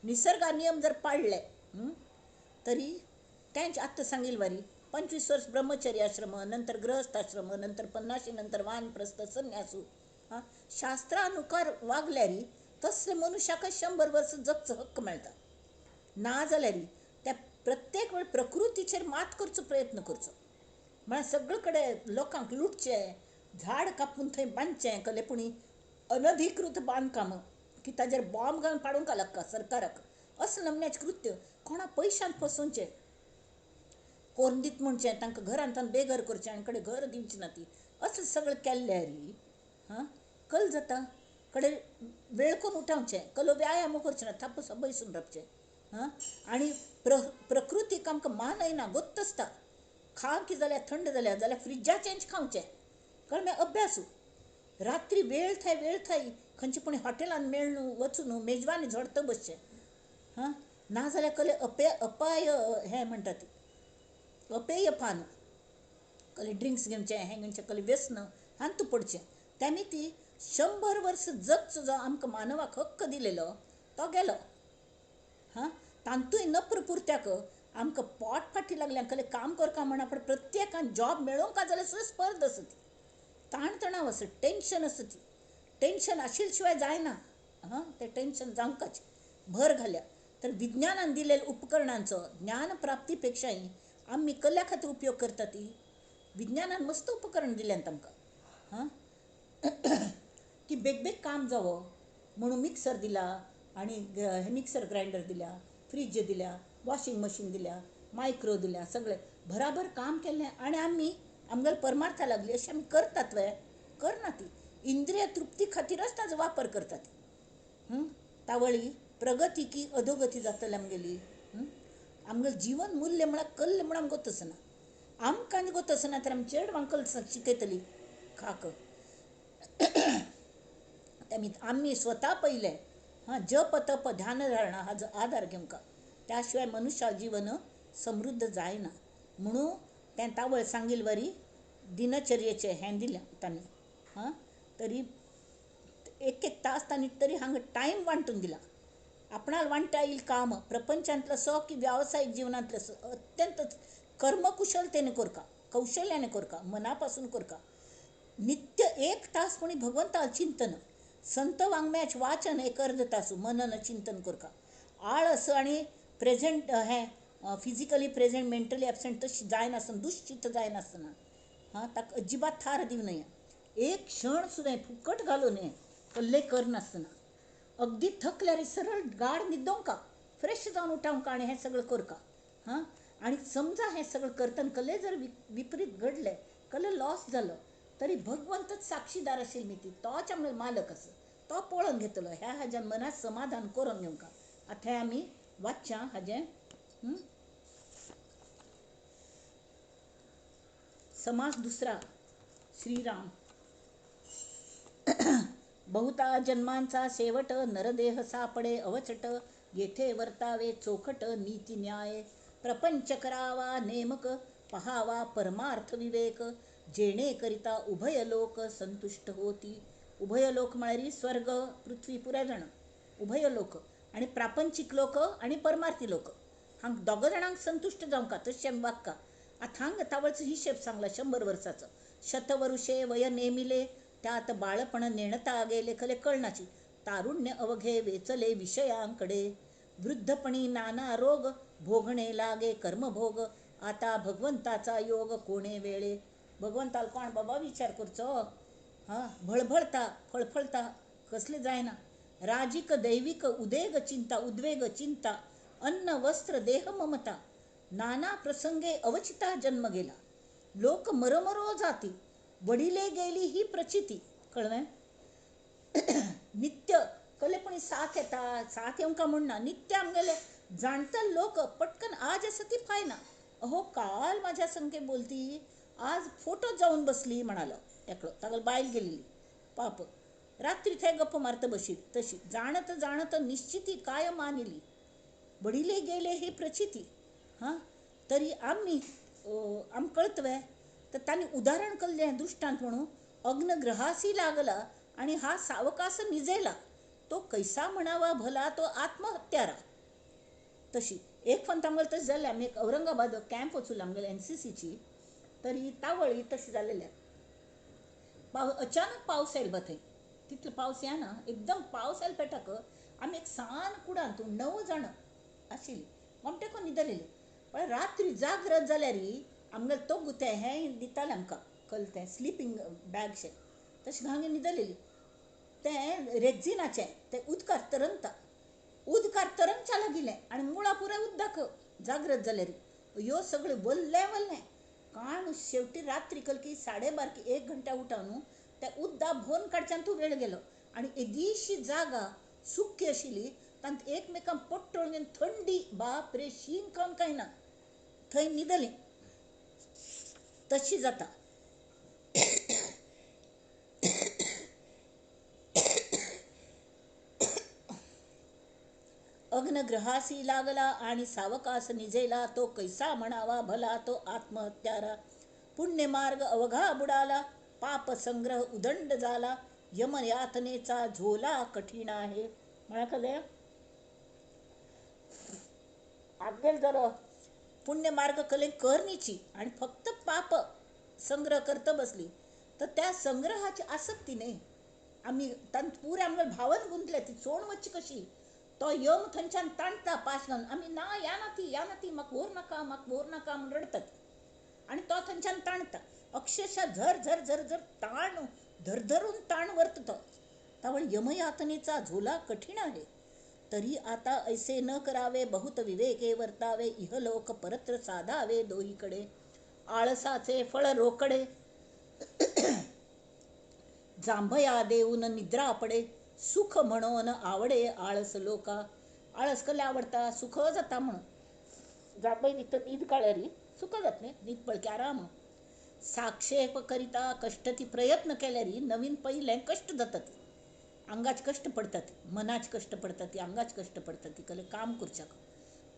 निसर्गा नियम जर पाळले तरी तेंच आत्तां सांगिल्लें वारी 25 वर्स ब्रह्मचर्य आश्रम नंतर गृहस्थ आश्रम नंतर 50 नंतर वानप्रस्थ संन्यासू शास्त्रानुसार वागल्यार तसले मनशाक 100 वर्स जगचो हक्क मेळटा ना जाल्यार त्या प्रत्येक वेळ प्रकृतीचेर मात करचो प्रयत्न करचो म्हळ्यार सगळे कडेन लोकांक लुटचें झाड कापून थंय बांदचें कलेपुणी अनधिकृत बांदकाम की ताजेर बॉम्ब घालून पाडूंक लागता सरकाराक असले नमन्याचें कृत्य कोणा पयशांत फसोवचें कोण दित म्हणचें तांकां घरांत बेघर करचें आनी कडेन घर दिवचें ना ती असलें सगळें केल्ल्यार कल जाता कडेन वेळ करून उठावचें कलो व्यायाम करचें ना थापस बैसून रावचें आनी प्रकृतीक आमकां मानयना गोत्त आसता खावं की जाल्यार थंड जाल्यार फ्रिजाचेंच खावचें कळ्ळें अभ्यासू रात्री वेळ थाय खंयचे पूण हॉटेलान मेळून वचून मेजवानी झोडतं बसचें. हां, नाजाल्यार कसले अपाय हें म्हणटा ती अपेयपान कसले ड्रिंक्स घेवचे हें घेवचें कसले व्यसन हांत तूं पडचें. त्यांनी ती 100 वर्स जगचो जो आमकां मानवाक हक्क दिलेलो तो गेलो. हां, तांतूय नप्र पुरत्याक आमकां पोट फाटी लागल्या कसलें काम करता म्हणा पण प्रत्येकान जॉब मेळोवंक जाल्यार सुद्दां स्पर्ध आसा ती, ताणतणाव आसा, टेंशन आसा ती. टेंशन आशिल्ल्या शिवाय जायना. हां, तें टेंशन जावंकच भर घाल्या. तर विज्ञानान दिलेल्या उपकरणांचो ज्ञान प्राप्ती पेक्षाय आमी कसल्या खातीर उपयोग करता ती. विज्ञानान मस्त उपकरण दिल्यात आमकां. हां, की बेग बेग काम जावो म्हणून मिक्सर दिला आणि मिक्सर ग्राइंडर दिल्या, फ्रीज दिल्या, वॉशिंग मशीन दिल्या, मायक्रो दिल्या, सगळे भराभर काम केलें आणि आमी आमगेर परमार्था लागली अशी आमी करतात वे करना ती. इंद्रिय तृप्ती खातीरच ताजो वापर करतात. तावळी प्रगती की अधोगती जातली आमगेली. आमगेलें जीवन मूल्य म्हळ्यार कल्ल म्हण आमकां गोतसना. आमकां गोतसना तर आमी चेडवांक शिकयतली खाक. आमी स्वता पयलें जप तप ध्यान धारणा हाजो आदार घेवंक. त्या शिवाय मनुष्या जीवन समृद्ध जायना. म्हणून तें तावळ सांगिल्ले वरी दिनचर्येचें हें दिलें तांणी. हां, तरी एक तास तांणी तरी हांगा टायम वांटून दिला. आपणाल वांटा येईल काम प्रपंचांतलो सो की व्यावसायिक जिवनांतलो सो अत्यंत कर्मकुशलतेने करका, कौशल्याने करका, मना पासून करका. नित्य 1 तास कोणी भगवंता चिंतन, संत वाङ्मयाचें वाचन एक अर्द तास मनन चिंतन करका. आळस आणि प्रेझेंट हें फिजिकली प्रेझेंट मेंटली एबसेंट तशी जायनासतना दुश्चित्त जायनासतना हां, ताका अजिबात थार दिवं नये. एक क्षण सुद्दां फुकट घालूं नये कसलें करनासतना. अगदी थकल्यार सरळ गाढ न्हिदोंका, फ्रेश जावन उठावंका आणि हें सगळं करका. हां, आणि समजा हें सगळं करतना कसलें जर विपरीत घडलें, कसलें लॉस जालो तरी भगवंतच साक्षीदार आशिल्ली मी ती, तोच आमगेलो मालक आसा, तो पळोवन घेतलो. ह्या हाज्यान मनात समाधान करून घेवंका. आतां हें आमी वाचच्या हाजें समास दुसरा. श्रीराम. बहुता जन्मांचा शेवट नरदेह सापडे अवचट, येथे वर्तावे चोखट नीती न्याय. प्रपंच करावा नेमक, पहावा परमार्थ विवेक, जेणे करिता उभय लोक संतुष्ट होती. उभय लोक म्हळ्यार स्वर्ग पृथ्वी पुराय जाण उभय लोक आणि प्रापंचिक लोक आणि परमार्थी लोक हांग दोग जाणांक संतुष्ट जावंका तशें आमी वागका. आतां हांगा तावळचो हिशेब सांगला 100 वर्साचो. शतवरुषे वय नेमिले, त्यात बाळपण नेणता गेले खले कळनाची. तारुण्य अवघे वेचले विषयांकडे, वृद्धपणी नाना रोग भोगणे लागे कर्मभोग. आता भगवंताचा योग कोणे वेळे. भगवंताला कोण बाबा विचार करचो. हां, भळभळता फळफळता कसले जायना. राजिक दैविक उदेग चिंता उद्वेग चिंता, अन्न वस्त्र देह ममता, नाना प्रसंगे अवचिता जन्म गेला. लोक मरमरो जाती, वडिले गेली ही प्रचिती. कळलं. नित्य कलेपणी साथ येता, साथ येवंका म्हणना नित्य आमगेले जाणते लोक पटकन आज असं ती फायना. अहो काल माझ्या संगे बोलती, आज फोटो जाऊन बसली म्हणालो एकलो. तागल बायल गेलेली पाप, रात्री थंय गप्प मारत बशी. तशी जाणत जाणत निश्चिती काय मानिली, वडिले गेले ही प्रचिती. हां, तरी आम्ही कळतवे तर त्यांनी उदाहरण केलें दृष्टांत म्हणून. अग्नग्रहासी लागला आणि हा सावकाश निजेला, तो कैसा म्हणावा भला तो आत्महत्यारा. तशी एक फन तांगल तशी जालें. आमी एक औरंगाबाद कॅम्प वचून आमगेले NCCची, तरी तावळी तशी जालेल्या. अचानक पावस येयलो थंय. तितलो पावस येना, एकदम पावस आयलो पेटाक आमी एक सान कुडांत 9 जाण आशिल्ली मोमटेको न्हिदलेली. पण रात्री जागृत जाल्यार आमगेले तो गुतें हें दितालें आमकां कलतें स्लिपींग बॅग शें तशें घालून न्हिदलेली. तें रेक्झिनाचें तें उदकांत तरंगता. उदकांत तरंगच्या लागिलें आनी मुळां पुराय उदकाक जागृत जाल्यार ह्यो सगळें वल्लें वल्लें काण. शेवटी रात्री कलकी 12:30 की 1 घंटा उठा न्हू, तें उदक भोवन काडच्यान तूं वेळ गेलो. आनी एदीशी जागा सुक्की आशिल्ली, तांत एकमेकांक पट्टोळ घेवन थंडी, बाप रे शीं खावन कांय ना, थंय न्हिदलीं. तशी जाता. अग्नग्रहासी लागला आणि सावकास निजेला, तो कैसा म्हणावा भला तो आत्महत्यारा. पुण्यमार्ग अवघा बुडाला, पाप संग्रह उदंड झाला, यमयातनेचा झोला कठीण आहे. म्हणा कले आपल्याला जर पुण्यमार्ग कले करण्याची आणि फक्त पाप संग्रह करत बसली तर त्या संग्रहाची आसक्ती नाही. आम्ही पुरे आम्हाला भावन गुंतले ती सोडवची कशी तो यम थंच्यान ताणता पाश घालून आम्ही ना या ना ती मग भोर नका म्हणून रडतात आणि तो थंच्यान ताणता अक्षरशः झर झर झर झर ताण धरधरून ताण वर्तत. त्यामुळे यमयातनेचा झोला कठीण आहे. तरी आता ऐसे न करावे, बहुत विवेके वर्तावे, इहलोक परत्र साधावे दोहीकडे. आळसाचे फळ रोकडे, जांभया देऊन निद्रा पडे, सुख म्हणून आवडे आळस लोका. आळस कले आवडता सुख जाता म्हणून जांभई नित नीद काळरी सुख जात नाही, नीद पळके आराम. साक्षेप करिता कष्टती प्रयत्न केल्यारी नवीन पहिले कष्ट जातात, अंगाच कष्ट पडतात, मनाच कष्ट पडतात, अंगाच कष्ट पडतात कले काम करच्या.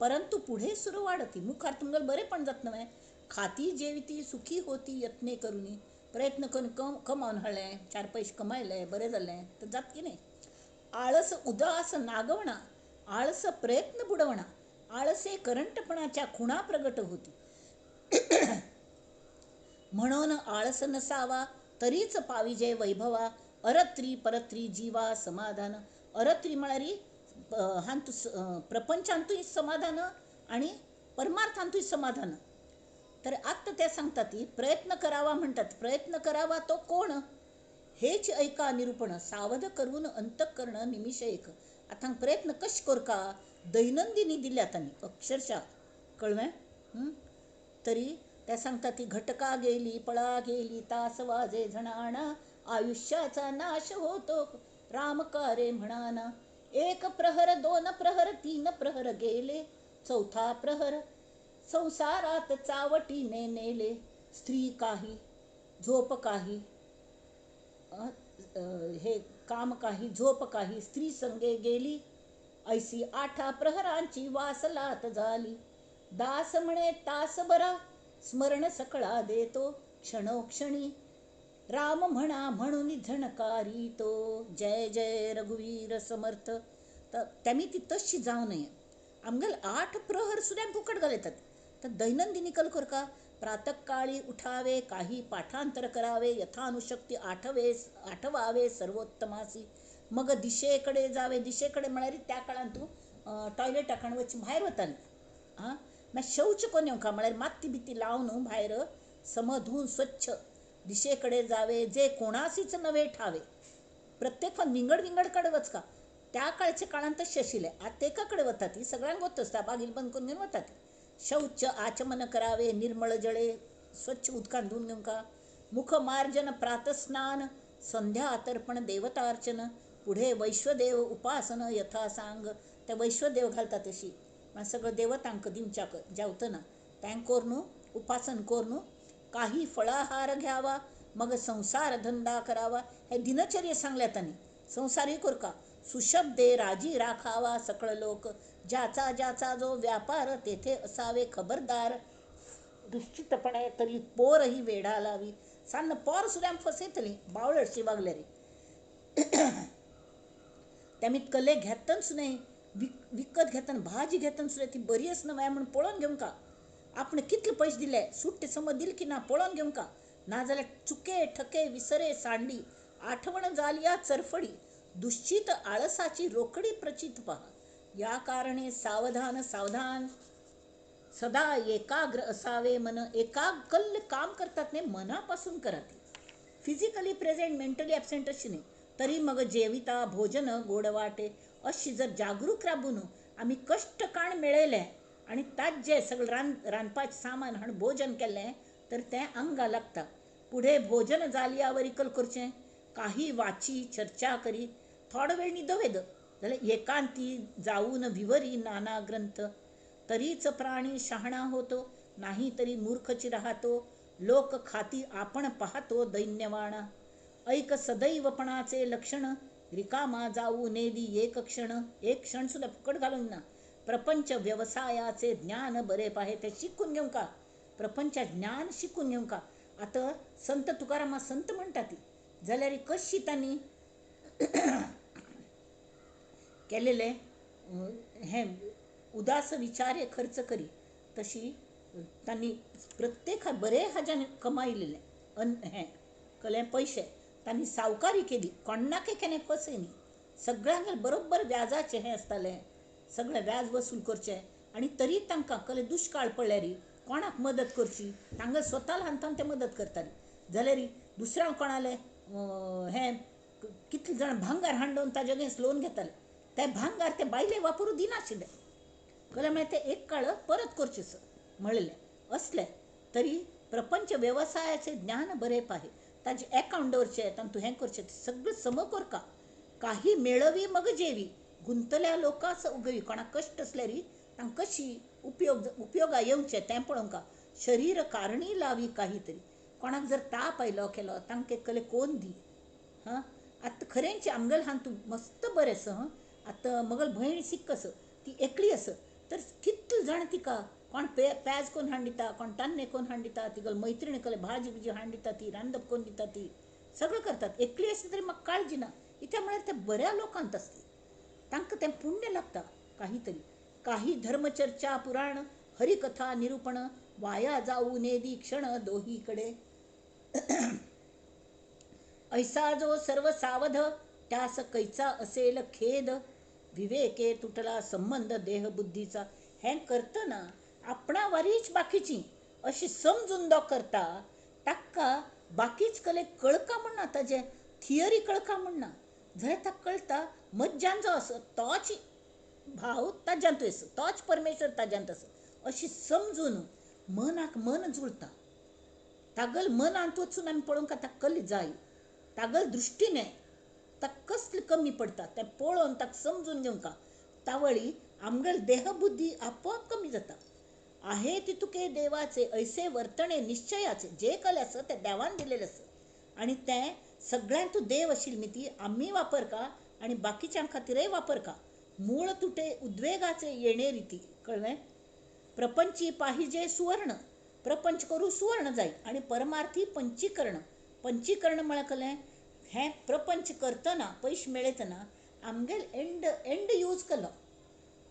परंतु पुढे सुरू वाढती मुखार तुमगल बरे पण जात नव्हे. खाती जेविती सुखी होती यत्ने करुनी. प्रयत्न करून कमावून हळले, 4 पैसे कमायले बरे झाले तर जात की नाही. आळस उदास नागवणा, आळस प्रयत्न बुडवणा, आळसे करंटपणाच्या खुणा प्रगट होती. म्हणून आळस नसावा तरीच पाविजे वैभवा, अरत्री परत्री जीवा समाधान. अरत्री म्हणारी हांतू प्रपंचांतूही समाधान आणि परमार्थांतूही समाधान. तर आत्ता त्या सांगतात ती प्रयत्न करावा म्हणतात. प्रयत्न करावा तो कोण हेच ऐका निरूपण, सावध करून अंतःकरण निमिष एक. आता प्रयत्न कश कर का दैनंदिनी दिल्यात आणि अक्षरशः कळवे. तरी त्या सांगतात ती घटका गेली पळा गेली तास वाजे झणाणा, आयुष्याचा नाश होतो रामकारे म्हणाना. 1 प्रहर 2 प्रहर 3 प्रहर गेले, 4था प्रहर संसारात चावटीने नेले. स्त्री काही झोप काही, हे काम काही झोप काही, स्त्री संगे गेली ऐसी 8 प्रहरांची वासलात झाली. दास म्हणे तास बरा स्मरण सकळा देतो, क्षणोक्षणी राम म्हणा म्हणून झणकारी तो. जय जय रघुवीर समर्थ. तर त्यांनी ती तशी जाऊ नये. आमगल 8 प्रहर सुद्धा फुकट घालतात. तर दैनंदिनी कल कर का प्रातःकाळी उठावे, काही पाठांतर करावे, यथानुशक्ती आठवावे सर्वोत्तमासी. मग दिशेकडे जावे. दिशेकडे म्हणाली त्या काळात तू टॉयलेट टाकण वच्ची बाहेर होताना मग शौच कोण येऊ का म्हणाली माती भीती लावून बाहेर समधून स्वच्छ दिशेकडे जावे, जे कोणासीच नव्हे ठावे. प्रत्येक विंगड कडवच का त्या काळच्या काळांत शशिले आता एकाकडे होतात ती सगळ्यांना गोतच त्या बागील बंद करून घेऊन होतात. शौच आचमन करावे, निर्मळ जळे स्वच्छ उदकान धुवून घेऊन का. मुखमार्जन प्रातस्नान, संध्या तर्पण देवतार्चन, पुढे वैश्वदेव उपासन यथा सांग. त्या वैश्वदेव घालतात अशी सगळं देवतांक दिवच्याक जेवतं ना त्यांकोरनू उपासन कोरनू काही फळाहार घ्यावा, मग संसार धंदा करावा. हे दिनचर्या सांगल्या त्यांनी. संसारही कर का सुशब्दे राजी राखावा सकळ लोक, ज्याचा ज्याचा जो व्यापार तेथे असावे खबरदार. दुश्चितपणे तरी पोरही वेढा लावी. सांन पोर सुद्धा फसेतली बावळटशी वागल्या रे. त्यामीत कले घेतनच नाही, विकत घेताना भाजी घेताना सुद्धा ती बरी असणं वया म्हणून पळून घेऊन का. आपण कितले पैसे दिले सुट्टे समज दिल की ना पळून घेऊन का. ना झाल्या चुके ठके विसरे सांडी, आठवण झालिया चरफडी, दुश्चित आळसाची रोकडी प्रचित पहा. या कारणे सावधान सावधान सदा एकाग्र असावे मन. एकाग्र काम करतात नाही मनापासून करते. फिजिकली प्रेझेंट मेंटली ॲबसेंट अशी नाही. तरी मग जेविता भोजन गोड वाटे. अशी जर जागरूक राबून आम्ही कष्ट काण मिळेले आणि ताज जे सगळं रांदपाचे सामान आणि भोजन केलें तर ते अंगा लागता. पुढे भोजन जालियावर इकल करचें, काही वाची चर्चा करी, थोडा वेळ निदवेद जाल्यार एकांती जाऊन विवरी नाना ग्रंथ. तरीच प्राणी शहाणा होतो, नाही तरी मूर्खची राहतो. लोक खाती आपण पाहतो दैन्यवाणा. ऐक सदैवपणाचे लक्षण, रिकामा जाऊ नेदी एक क्षण सुद्धा फुकट घालून ना. प्रपंच व्यवसायाचे ज्ञान बरे पाहे ते शिकून घेऊ का. प्रपंच ज्ञान शिकून घेऊ का. आता संत तुकारामा संत म्हणतात जाल्यार कशी त्यांनी केलेले हे उदास विचारे खर्च करी तशी त्यांनी प्रत्येक बरे हाज्यान कमायलेले हे कले पैसे त्यांनी सावकारी केली. कोणाके केने फसयनी. सगळ्यांक बरोबर व्याजाचे हे असताले. सगळे व्याज वसूल करचे आणि तरी तांकां कले दुष्काळ पडल्यार कोणाक मदत करची. तांकां स्वताला हांतान ते मदत करताले जाल्यार दुसऱ्यांक कोणाले हे कितले जाण भांगार हांडोवन ताजे अगेन्स्ट लोन घेताले. ते भांगार ते बायले वापरू दिनाशिल्ले. कळ्ळें मागीर ते एक काळ परत करचे म्हणलें असले तरी प्रपंच व्यवसायाचे ज्ञान बरे पाहे. ताजे अकाउंट दवरचे तांतू हें करचें सगळें सम करका. काही मेळवी मग जेवी. गुंतल्या लोकांच उगवी. कोणाक कश्ट असल्यार तांकां कशी उपयोगा येवचे तें पळोवंका. शरीर कारणी लावी काही तरी. कोणाक जर ताप आयलो केलो तांकां एक कले कोण दी. हां आतां खरेंच आमगेल हां तूं मस्त बरें आसा. आतां मगल भयण सिक्क आसा ती एकली आसा तर कितले जाण तिका कोण पेज कोण हाडून दिता, कोण तान्ने कोण हाडून दिता, तिगल मैत्रिणी कले भाजी बिजी हाडून दिता ती, रांदप कोण दिता ती सगळं करतात. एकली आसली तरी म्हाका काळजी ना. इत्या म्हळ्यार ते बऱ्या लोकांत आसता. तांकां तें पुण्य लागता काही तरी. काही धर्मचर्चा पुराण हरिकथा निरूपण वाया जाऊ नेदी क्षण दोही कडे. ऐसा जो सर्व सावध त्यास कैचा असेल खेद. विवेके तुटला संबंध देह बुद्धीचा. हें करतना आपणा वारीच बाकीची अशी समजून दो करता. ताका बाकीच कले कळका म्हणना. ताजे थियरी कळका म्हणना जाल्यार ताका कळटा मज्जान जो आसा तोच भाव ताज्यांतूय आसा, तोच परमेश्वर ताज्यांत आसा अशी समजून मनाक मन जुळता. तागल मनांत वचून आमी पळोवंक ताका कल्ली जाय. तागल दृश्टीने ताका कसले कमी पडटा तें पळोवन ताका समजून घेवंका. तावळी आमगेल देहबुद्धी आपोआप कमी जाता. आहे तितुके देवाचे ऐसे वर्तणे निश्चयाचे. जे कले आसा ते देवान दिलेले आसा आणि तें सगळ्यांतू देव आशिल्ली ती आमी वापरका आणि बाकीच्यां खातीरय वापरका. मूळ तुटे उद्वेगाचे येणे रीती. कळ्ळें. प्रपंची पाहिजे सुवर्ण. प्रपंच करू सुवर्ण जाय आणि परमार्थी पंचीकरण. पंचीकरण म्हळ्यार कळ्ळें हें प्रपंच करतना पयशे मेळयतना आमगेल एंड यूज केलो.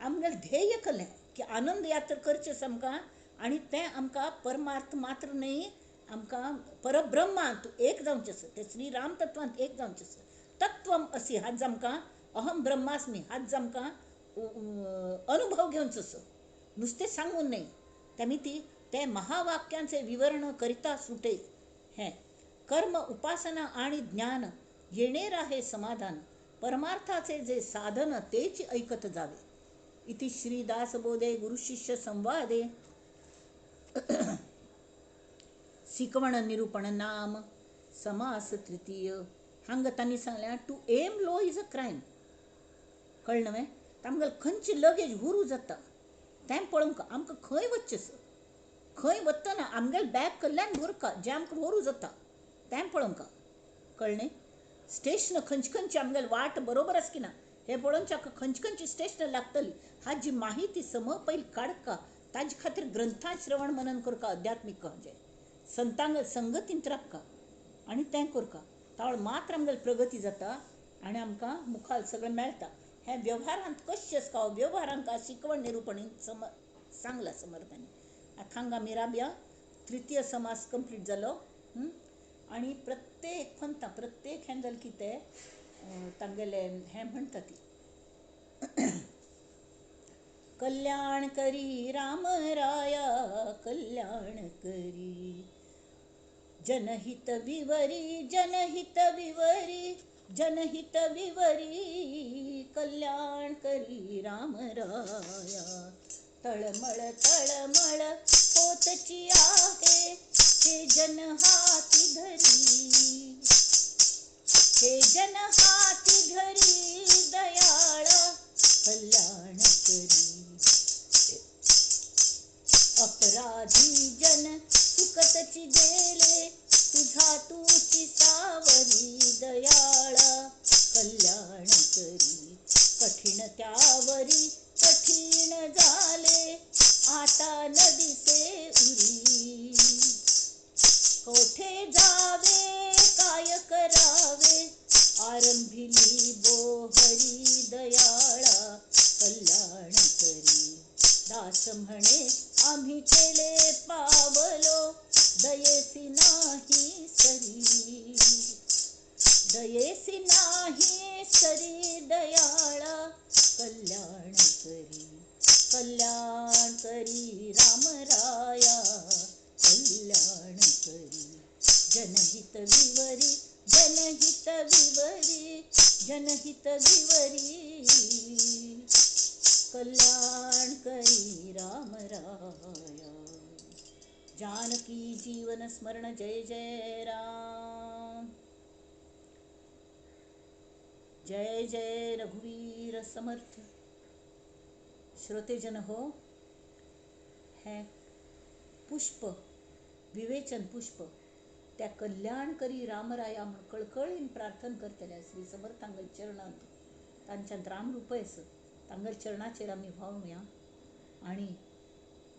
आमगेल ध्येय केलें की आनंद यात्रा करचें आमकां आणि तें आमकां परमार्थ मात्र न्ही आमकां परब्रह्मांत एक जावचें आसा. तें श्री राम तत्वांत एक जावचें आसा. तत्वम असी हाच आमकां अहम ब्रह्मास्मी हाच आमकां अनुभव घेवचो आसा. नुस्तें सांगून न्ही. तेमी ते महावाक्यांचे विवरण करिता सुटे. हें कर्म उपासना आणि ज्ञान येणेरा हे समाधान. परमार्थाचे जे साधन तेच ऐकत जावे. इति श्री दासबोधे गुरुशिष्य संवादे शिकवण निरूपण नाम समास तृतीय. हांगा तांणी सांगल्या टू एम लो इज अ क्रायम. कळ्ळें न्हय. तांगेल खंयची लगेज हुरू जाता तें पळोवंक आमकां खंय वचचें आसा. खंय वतना आमगेल बॅग कडल्यान दवरका जें आमकां व्हरू जाता तें पळोवंक. कळ्ळें. स्टेशन खंयची आमगेल वाट बरोबर आसा की ना हें पळोवनच्या खंयची स्टेशनां लागतली हाजी माहिती सम पयली काडका. ताजे खातीर ग्रंथां श्रवण मनन करका. अध्यात्मीक हाजें संतांगेल संगतींत रावका आनी तें करका. तावळ मात्र आमगेल प्रगती जाता आनी आमकां मुखार सगळें मेळटा. हें व्यवहारांत कशें आसता व्यवहारांक शिकवण निरूपणी सांगला समर्थांनी. आतां हांगा मिराबिया तृतीय समास कंप्लीट जालो. आणि प्रत्येक पंथा प्रत्येक हें जालें की तें तांगेलें हें म्हणटा ती कल्याण करी राम राया कल्याण करी. जनहित विवरी जनहित विवरी जनहित विवरी कल्याण करी राम राया. तळमळ तळमळ होतची आहे हे जन हाती धरी. हे जन हाती धरी दयाळा कल्याण करी. अपराधी जन सुकतची गेले तुझा तूची सावरी दयाळा कल्याण रस्त्यावरी कठीण झाले, आता न दिसे उरी. कोठे जावे काय करावे, आरंभिली बोहरी दयाळा कल्याण करी. दास म्हणे आम्ही केले पावलो, दयेसी नाही सरी. दयेसी नाही सरी दयाळा कल्याण करी. कल्याण करी रामराया कल्याण करी. जनहित विवरी जनहित विवरी जनहित विवरी, कल्याण करी रामराया. जानकी जीवन स्मरण जय जय राम. जय जय रघुवीर समर्थ. श्रोतेजन हो, है पुष्प, विवेचन पुष्प, त्या कल्याणकरी रामराया म्हण कळकळीन प्रार्थना करतल्या श्री समर्थांगल चरणांत तांच्यात रामरूप आहेस तांगल चरणाचेर आम्ही व्हावया आणि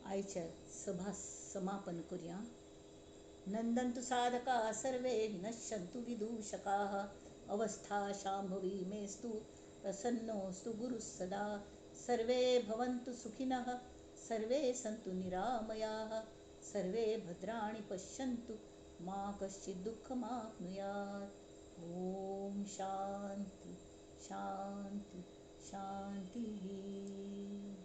आयच्या सभा समापन करूया. नंदन्तु साधका सर्वे नश्यन्तु विदूषकाः, अवस्था शाम्भवी मेस्तु प्रसन्नोऽस्तु गुरुः सदा. सर्वे भवन्तु सुखिनः, सर्वे सन्तु निरामयाः, सर्वे भद्राणि पश्यन्तु, मा कश्चित् दुःखमाप्नुयात्. ॐ शान्ति शान्ति शान्तिः.